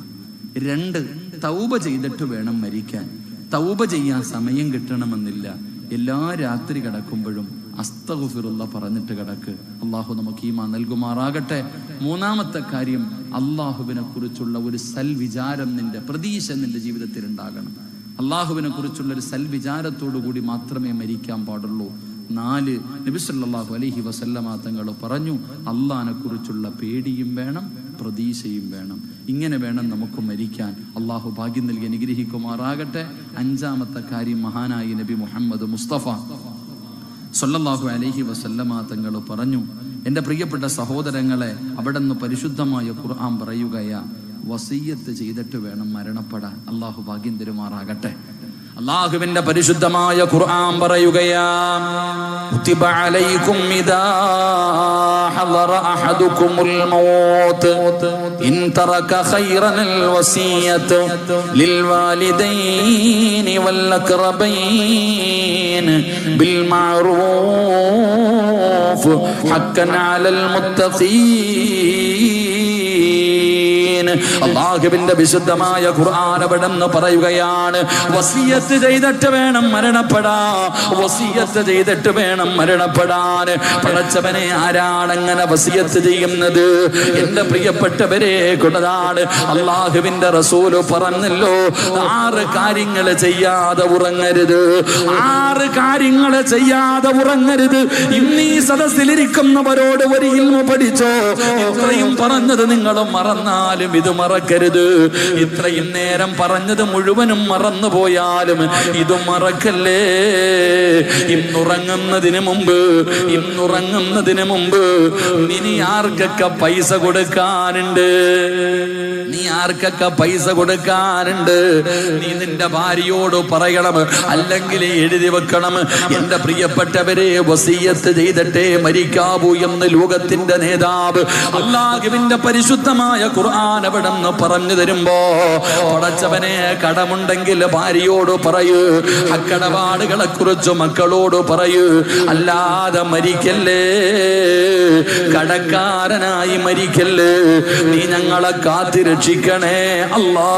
2, തൗബ ചെയ്തിട്ട് വേണം മരിക്കാൻ. തൗബ ചെയ്യാൻ സമയം കിട്ടണമെന്നില്ല. എല്ലാ രാത്രി കിടക്കുമ്പോഴും അസ്തഗ്ഫിറുല്ലാ പറഞ്ഞിട്ട് കിടക്ക്. അള്ളാഹു നമുക്ക് ഈമാൻ നൽകുമാറാകട്ടെ. 3-ാമത്തെ കാര്യം, അള്ളാഹുവിനെ കുറിച്ചുള്ള ഒരു സൽവിചാരം, നിന്റെ പ്രതീക്ഷ നിന്റെ ജീവിതത്തിൽ ഉണ്ടാകണം. അള്ളാഹുവിനെ കുറിച്ചുള്ള ഒരു സൽവിചാരത്തോടു കൂടി മാത്രമേ മരിക്കാൻ പാടുള്ളൂ. 4, നബി സല്ലല്ലാഹു അലൈഹി വസല്ലമ തങ്ങൾ പറഞ്ഞു, അള്ളാഹിനെ കുറിച്ചുള്ള പേടിയും വേണം, പ്രതീക്ഷയും വേണം. ഇങ്ങനെ വേണം നമുക്ക് മരിക്കാൻ. അള്ളാഹു ഭാഗ്യം നൽകി അനുഗ്രഹിക്കുമാറാകട്ടെ. 5-ാമത്തെ കാര്യം, മഹാനായി നബി മുഹമ്മദ് മുസ്തഫ സല്ലല്ലാഹു അലൈഹി വസല്ലമ തങ്ങൾ പറഞ്ഞു, എൻ്റെ പ്രിയപ്പെട്ട സഹോദരങ്ങളെ, അവിടെ നിന്ന് പരിശുദ്ധമായ ഖുർആൻ പറയുകയാ, വസിയ്യത്ത് ചെയ്തിട്ട് വേണം മരണപ്പെടാൻ. അള്ളാഹു ഭാഗ്യം തരുമാറാകട്ടെ. അല്ലാഹുവിന്റെ പരിശുദ്ധമായ ഖുർആൻ പറയുകയാ, കുതിബ അലൈക്കും ഇദാ ഹദറ അഹദുകുമുൽ മൗത്ത് ഇൻ തറക ഖൈറനൽ വസിയ്യതു ലിൽ വാലിദൈനി വൽ അഖറബൈൻ ബിൽ മഅറൂഫ് ഹഖൻ അലൽ മുത്തഖീൻ. അല്ലാഹുവിന്റെ വിശുദ്ധമായ ഖുർആൻ അവിടെന്ന് പറയുകയാണ്, വസിയത്ത് ചെയ്തിട്ട് വേണം മരണപ്പെടാൻ, വസിയത്ത് ചെയ്തിട്ട് വേണം മരണപ്പെടാൻ. പടച്ചവനെ, ആരാണ് അങ്ങനെ വസിയത്ത് ചെയ്യുന്നത്? എന്റെ പ്രിയപ്പെട്ടവരെ, കൊണ്ടതാണ് അല്ലാഹുവിന്റെ റസൂല് പറഞ്ഞല്ലോ, 6 കാര്യങ്ങൾ ചെയ്യാതെ ഉറങ്ങരുത്. 6 കാര്യങ്ങൾ ചെയ്യാതെ ഉറങ്ങരുത്. ഇന്ന് ഈ സദസ്സിലിരിക്കുന്നവരോട് ഒരു ഇൽമു പഠിച്ചോ. ഇത്രയും പറഞ്ഞത് നിങ്ങൾ മറന്നാലും ഇത് മറക്കരുത്. ഇത്രയും നേരം പറഞ്ഞത് മുഴുവനും മറന്നുപോയാലും ഇത് മറക്കല്ലേ. ഇന്നുറങ്ങുന്നതിന് മുമ്പ് നീ ആർക്കൊക്കെ പൈസ കൊടുക്കാനുണ്ട്, നീ നിന്റെ ഭാര്യയോട് പറയണം, അല്ലെങ്കിൽ എഴുതി വെക്കണം. എന്റെ പ്രിയപ്പെട്ടവരെ, വസിയത്ത് ചെയ്തിട്ടേ മരിക്കാവൂ എന്ന് ലോകത്തിന്റെ നേതാവ് അല്ലാഹുവിന്റെ പരിശുദ്ധമായ ഖുർആൻ അവിടെ നിന്ന് പറഞ്ഞു തരുമ്പോ, പടച്ചവനെ കടമുണ്ടെങ്കിൽ ഭാര്യയോട് പറയൂ, അക്കടപാടുകളെ കുറിച്ച് മക്കളോട് പറയൂ. അല്ലാതെ മരിക്കല്ലേ, കടക്കാരനായി മരിക്കല്ലേ. നീ ഞങ്ങളെ കാത്തി രക്ഷിക്കണേ അല്ലാ.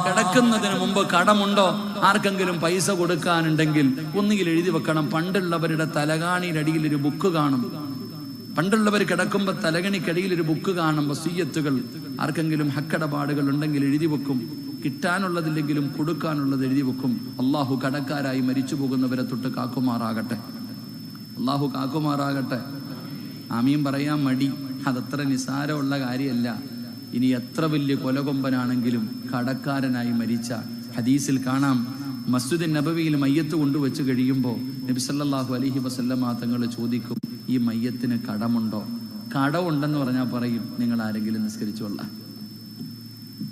കിടക്കുന്നതിന് മുമ്പ് കടമുണ്ടോ? ആർക്കെങ്കിലും പൈസ കൊടുക്കാനുണ്ടെങ്കിൽ ഒന്നുകിൽ എഴുതി വെക്കണം. പണ്ടുള്ളവരുടെ തലകാണിയുടെ അടിയിൽ ഒരു ബുക്ക് കാണും. പണ്ടുള്ളവർ കിടക്കുമ്പോൾ തലകണിക്കടിയിൽ ഒരു ബുക്ക് കാണും, വസിയ്യത്തുകൾ. ആർക്കെങ്കിലും ഹക്കടപാടുകൾ ഉണ്ടെങ്കിൽ എഴുതി വെക്കും. കിട്ടാനുള്ളതില്ലെങ്കിലും കൊടുക്കാനുള്ളത് എഴുതി വെക്കും. അള്ളാഹു കടക്കാരായി മരിച്ചു പോകുന്നവരെ തൊട്ട് കാക്കുമാറാകട്ടെ. അള്ളാഹു കാക്കുമാറാകട്ടെ. ആമീൻ പറയാൻ മടി, അതത്ര നിസാരമുള്ള കാര്യമല്ല. ഇനി എത്ര വലിയ കൊലകൊമ്പനാണെങ്കിലും കടക്കാരനായി മരിച്ച ഹദീസിൽ കാണാം, മസ്ജിദ് നബവിയിൽ മയ്യത്ത് കൊണ്ടുവച്ച് കഴിയുമ്പോൾ നബി സല്ലല്ലാഹു അലൈഹി വസല്ലമ തങ്ങൾ ചോദിക്കും, ഈ മയ്യത്തിന് കടമുണ്ടോ? കടമുണ്ടെന്ന് പറഞ്ഞാൽ പറയും, നിങ്ങൾ ആരെങ്കിലും നിസ്കരിച്ചോളാം.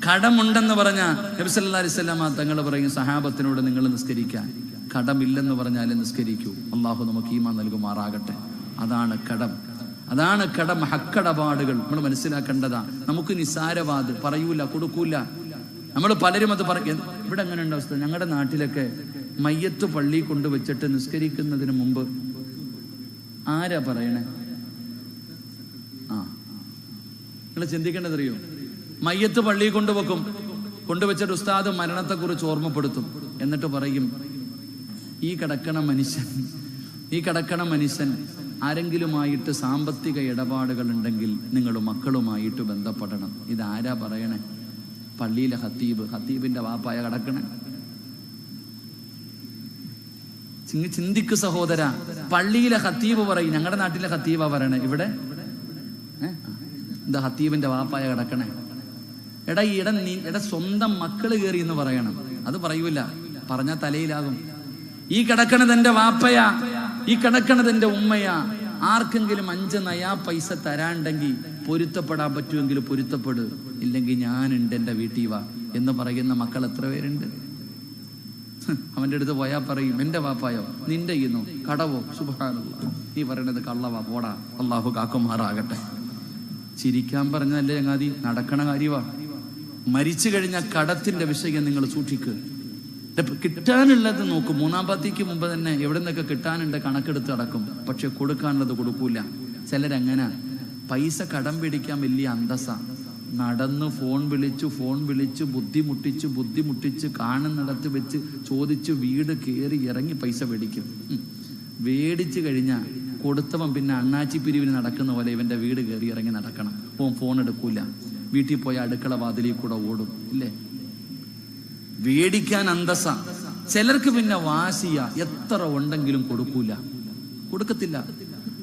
കടമുണ്ടെന്ന് പറഞ്ഞാൽ നബി സല്ലല്ലാഹു അലൈഹി വസല്ലമ തങ്ങൾ പറയും സഹാബത്തിനോട്, നിങ്ങൾ നിസ്കരിക്കാൻ. കടമില്ലെന്ന് പറഞ്ഞാൽ നിസ്കരിക്കൂ. അള്ളാഹു നമുക്ക് ഈമാൻ നൽകുമാറാകട്ടെ. അതാണ് കടം, അതാണ് കടം. ഹക്കടപാടുകൾ നമ്മൾ മനസ്സിലാക്കേണ്ടതാ. നമുക്ക് നിസാരവാദ് പറയൂല, കൊടുക്കൂല. നമ്മൾ പലരും അത് പറയും. ഇവിടെ എങ്ങനെ ഉണ്ട് അവസ്ഥ? ഞങ്ങളുടെ നാട്ടിലൊക്കെ മയ്യത്ത് പള്ളി കൊണ്ടുവച്ചിട്ട് നിസ്കരിക്കുന്നതിന് മുമ്പ് ആരാ പറയണേ? നിങ്ങൾ ചിന്തിക്കേണ്ടത് അറിയോ? മയ്യത്ത് പള്ളി കൊണ്ടുവെക്കും, കൊണ്ടുവച്ചിട്ട് ഉസ്താദ് മരണത്തെക്കുറിച്ച് ഓർമ്മപ്പെടുത്തും. എന്നിട്ട് പറയും, ഈ കിടക്കണ മനുഷ്യൻ ആരെങ്കിലുമായിട്ട് സാമ്പത്തിക ഇടപാടുകൾ ഉണ്ടെങ്കിൽ നിങ്ങൾ മക്കളുമായിട്ട് ബന്ധപ്പെടണം. ഇതാരാ പറയണേ? പള്ളിയിലെ ഹത്തീബിന്റെ വാപ്പായ കിടക്കണേ. ചിന്തിക്ക് സഹോദര, പള്ളിയിലെ ഹത്തീബ് പറയും. ഞങ്ങളുടെ നാട്ടിലെ ഹത്തീബാ പറയണേ. ഇവിടെ എന്താ ഹത്തീബിന്റെ വാപ്പായ കിടക്കണേ? എടാ സ്വന്തം മക്കള് കയറി എന്ന് പറയണം. അത് പറയൂല, പറഞ്ഞാൽ തലയിലാകും. ഈ കിടക്കണത് എന്റെ വാപ്പയാ, ഈ കിടക്കണത് എന്റെ ഉമ്മയാ. ആർക്കെങ്കിലും 5 നയാ പൈസ തരാണ്ടെങ്കിൽ പൊരുത്തപ്പെടാൻ പറ്റുമെങ്കിൽ പൊരുത്തപ്പെട്, ഇല്ലെങ്കിൽ ഞാനുണ്ട്, എൻ്റെ വീട്ടിൽ വാ എന്ന് പറയുന്ന മക്കൾ എത്ര പേരുണ്ട്? അവൻ്റെ അടുത്ത് പോയാൽ പറയും, എൻ്റെ വാപ്പായോ? നിന്റെ ഇന്നോ കടവോ? സുബ്ഹാനല്ലാഹ്, നീ പറയണത് കള്ളവാ, പോടാ. അള്ളാഹു കാക്കുമാറാകട്ടെ. ചിരിക്കാൻ പറഞ്ഞല്ലേ ചങ്ങാതി, നടക്കണ കാര്യവാ. മരിച്ചു കഴിഞ്ഞ കടത്തിന്റെ വിഷയം നിങ്ങൾ സൂക്ഷിക്കുക. കിട്ടാനുള്ളത് നോക്കും. 3-ാം പത്തിക്ക് മുമ്പ് തന്നെ എവിടെ നിന്നൊക്കെ കിട്ടാനുണ്ട് കണക്കെടുത്ത് അടക്കും. പക്ഷെ കൊടുക്കാനുള്ളത് കൊടുക്കൂല. ചിലരങ്ങനെ പൈസ കടം പിടിക്കാൻ വലിയ അന്തസ്സ. നടന്ന് ഫോൺ വിളിച്ച് ബുദ്ധിമുട്ടിച്ച് കാണുന്നിടത്ത് വെച്ച് ചോദിച്ച് വീട് കയറി ഇറങ്ങി പൈസ മേടിക്കും. മേടിച്ചു കഴിഞ്ഞാൽ കൊടുത്തവൻ പിന്നെ അണ്ണാച്ചി പിരിവിന് നടക്കുന്ന പോലെ ഇവന്റെ വീട് കയറി ഇറങ്ങി നടക്കണം. ഫോൺ എടുക്കൂല. വീട്ടിൽ പോയ അടുക്കള വാതിലിൽ കൂടെ ഓടും. ഇല്ലേ? വേടിക്കാൻ അന്തസ്സ. ചിലർക്ക് പിന്നെ വാശിയ, എത്ര ഉണ്ടെങ്കിലും കൊടുക്കത്തില്ല.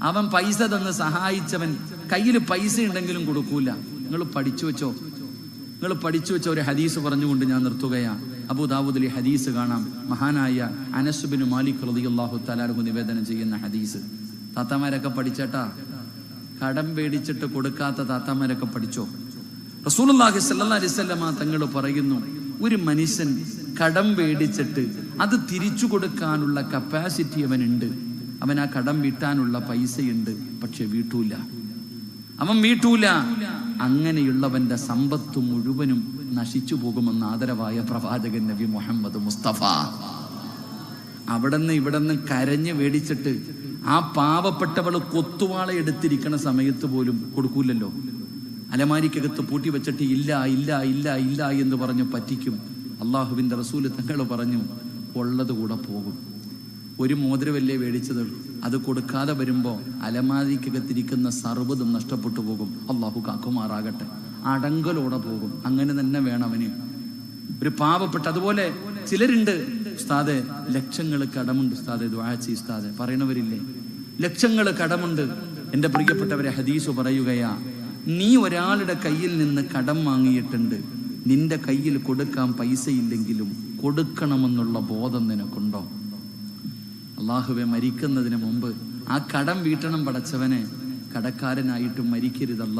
അവൻ പൈസ തന്ന് സഹായിച്ചവൻ കയ്യിൽ പൈസ ഉണ്ടെങ്കിലും കൊടുക്കൂല. നിങ്ങൾ പഠിച്ചു വെച്ചോ ഒരു ഹദീസ് പറഞ്ഞുകൊണ്ട് ഞാൻ നിർത്തുകയാ. അബൂ ദാവൂദിലെ ഹദീസ് കാണാം. മഹാനായ അനസ് ബിൻ മാലിക് റളിയല്ലാഹു തആല അൻഹു നിവേദനം ചെയ്യുന്ന ഹദീസ്. താത്താമാരൊക്കെ പഠിച്ചേട്ടാ, കടം പേടിച്ചിട്ട് കൊടുക്കാത്ത താത്താമാരൊക്കെ പഠിച്ചോ. റസൂലുള്ളാഹി സ്വല്ലല്ലാഹു അലൈഹി വസല്ലമ തങ്ങൾ പറയുന്നു, ഒരു മനുഷ്യൻ കടം പേടിച്ചിട്ട് അത് തിരിച്ചു കൊടുക്കാനുള്ള കപ്പാസിറ്റി അവനുണ്ട്. അവൻ ആ കടം വീട്ടാനുള്ള പൈസയുണ്ട്, പക്ഷെ അവൻ വീട്ടൂല. അങ്ങനെയുള്ളവന്റെ സമ്പത്ത് മുഴുവനും നശിച്ചു പോകുമെന്ന് ആദരവായ പ്രവാചകൻ നബി മുഹമ്മദ് മുസ്തഫ. ഇവിടെന്ന് കരഞ്ഞ് മേടിച്ചിട്ട് ആ പാവപ്പെട്ടവള് കൊത്തുവാള എടുത്തിരിക്കണ സമയത്ത് പോലും കൊടുക്കൂലല്ലോ. അലമാരിക്കകത്ത് പൂട്ടി വെച്ചിട്ട് ഇല്ല എന്ന് പറഞ്ഞു പറ്റിക്കും. അള്ളാഹുവിന്റെ റസൂല് തങ്ങൾ പറഞ്ഞു, ഉള്ളത് കൂടെ പോകും. ഒരു മോതിരവല്ലേ മേടിച്ചതുള്ളൂ, അത് കൊടുക്കാതെ വരുമ്പോ അലമാരിക്കകത്തിരിക്കുന്ന സർവ്വതും നഷ്ടപ്പെട്ടു പോകും. അള്ളാഹു കാക്കുമാറാകട്ടെ. അടങ്കലോടെ പോകും. അങ്ങനെ തന്നെ വേണം അവന്. ഒരു പാവപ്പെട്ട, അതുപോലെ ചിലരുണ്ട്, ഉസ്താദെ ലക്ഷങ്ങൾ കടമുണ്ട്, ഉസ്താദെ ദുആ ചെയ്യ് ഉസ്താദെ പറയണവരില്ലേ, ലക്ഷങ്ങൾ കടമുണ്ട്. എന്റെ പ്രിയപ്പെട്ടവരെ, ഹദീസ് പറയുകയാ, നീ ഒരാളുടെ കയ്യിൽ നിന്ന് കടം വാങ്ങിയിട്ടുണ്ട്, നിന്റെ കയ്യിൽ കൊടുക്കാൻ പൈസയില്ലെങ്കിലും കൊടുക്കണമെന്നുള്ള ബോധം നിനക്കുണ്ടോ? അള്ളാഹുവെ, മരിക്കുന്നതിന് മുമ്പ് ആ കടം വീട്ടണം പടച്ചവനെ, കടക്കാരനായിട്ടും മരിക്കരുതല്ല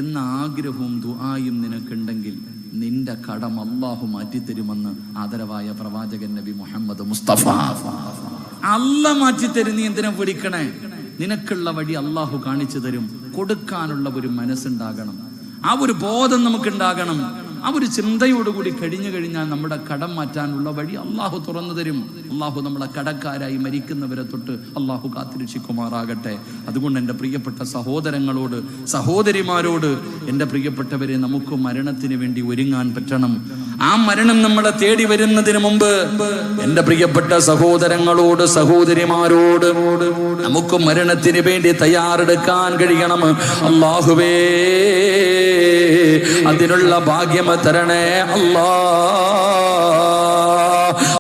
എന്ന ആഗ്രഹവും ദുആയും നിനക്കുണ്ടെങ്കിൽ നിന്റെ കടം അള്ളാഹു മാറ്റിത്തരുമെന്ന് ആദരവായ പ്രവാചകൻ നബി മുഹമ്മദ് മുസ്തഫ. അല്ലാഹ് മാറ്റിത്തരും, നീ എന്തിനാ പിടിക്കണേ? നിനക്കുള്ള വഴി അള്ളാഹു കാണിച്ചു തരും. കൊടുക്കാനുള്ള ഒരു മനസ്സുണ്ടാകണം, ആ ഒരു ബോധം നമുക്കുണ്ടാകണം. ആ ഒരു ചിന്തയോടുകൂടി കഴിഞ്ഞു കഴിഞ്ഞാൽ നമ്മുടെ കടം മാറ്റാനുള്ള വഴി അള്ളാഹു തുറന്നു തരും. അള്ളാഹു നമ്മളെ കടക്കാരായി മരിക്കുന്നവരെ തൊട്ട് അള്ളാഹു കാത്തിരക്ഷിക്കുമാറാകട്ടെ. അതുകൊണ്ട് എൻ്റെ പ്രിയപ്പെട്ട സഹോദരങ്ങളോട്, സഹോദരിമാരോട്, എൻ്റെ പ്രിയപ്പെട്ടവരെ, നമുക്ക് മരണത്തിന് വേണ്ടി ഒരുങ്ങാൻ പറ്റണം. ആ മരണം നമ്മളെ തേടി വരുന്നതിന് മുമ്പ് എൻ്റെ പ്രിയപ്പെട്ട സഹോദരങ്ങളോട്, സഹോദരിമാരോട്, നമുക്ക് മരണത്തിന് വേണ്ടി തയ്യാറെടുക്കാൻ കഴിയണം. അല്ലാഹുവേ, അതിനുള്ള ഭാഗ്യം തരണേ അല്ലാഹ്.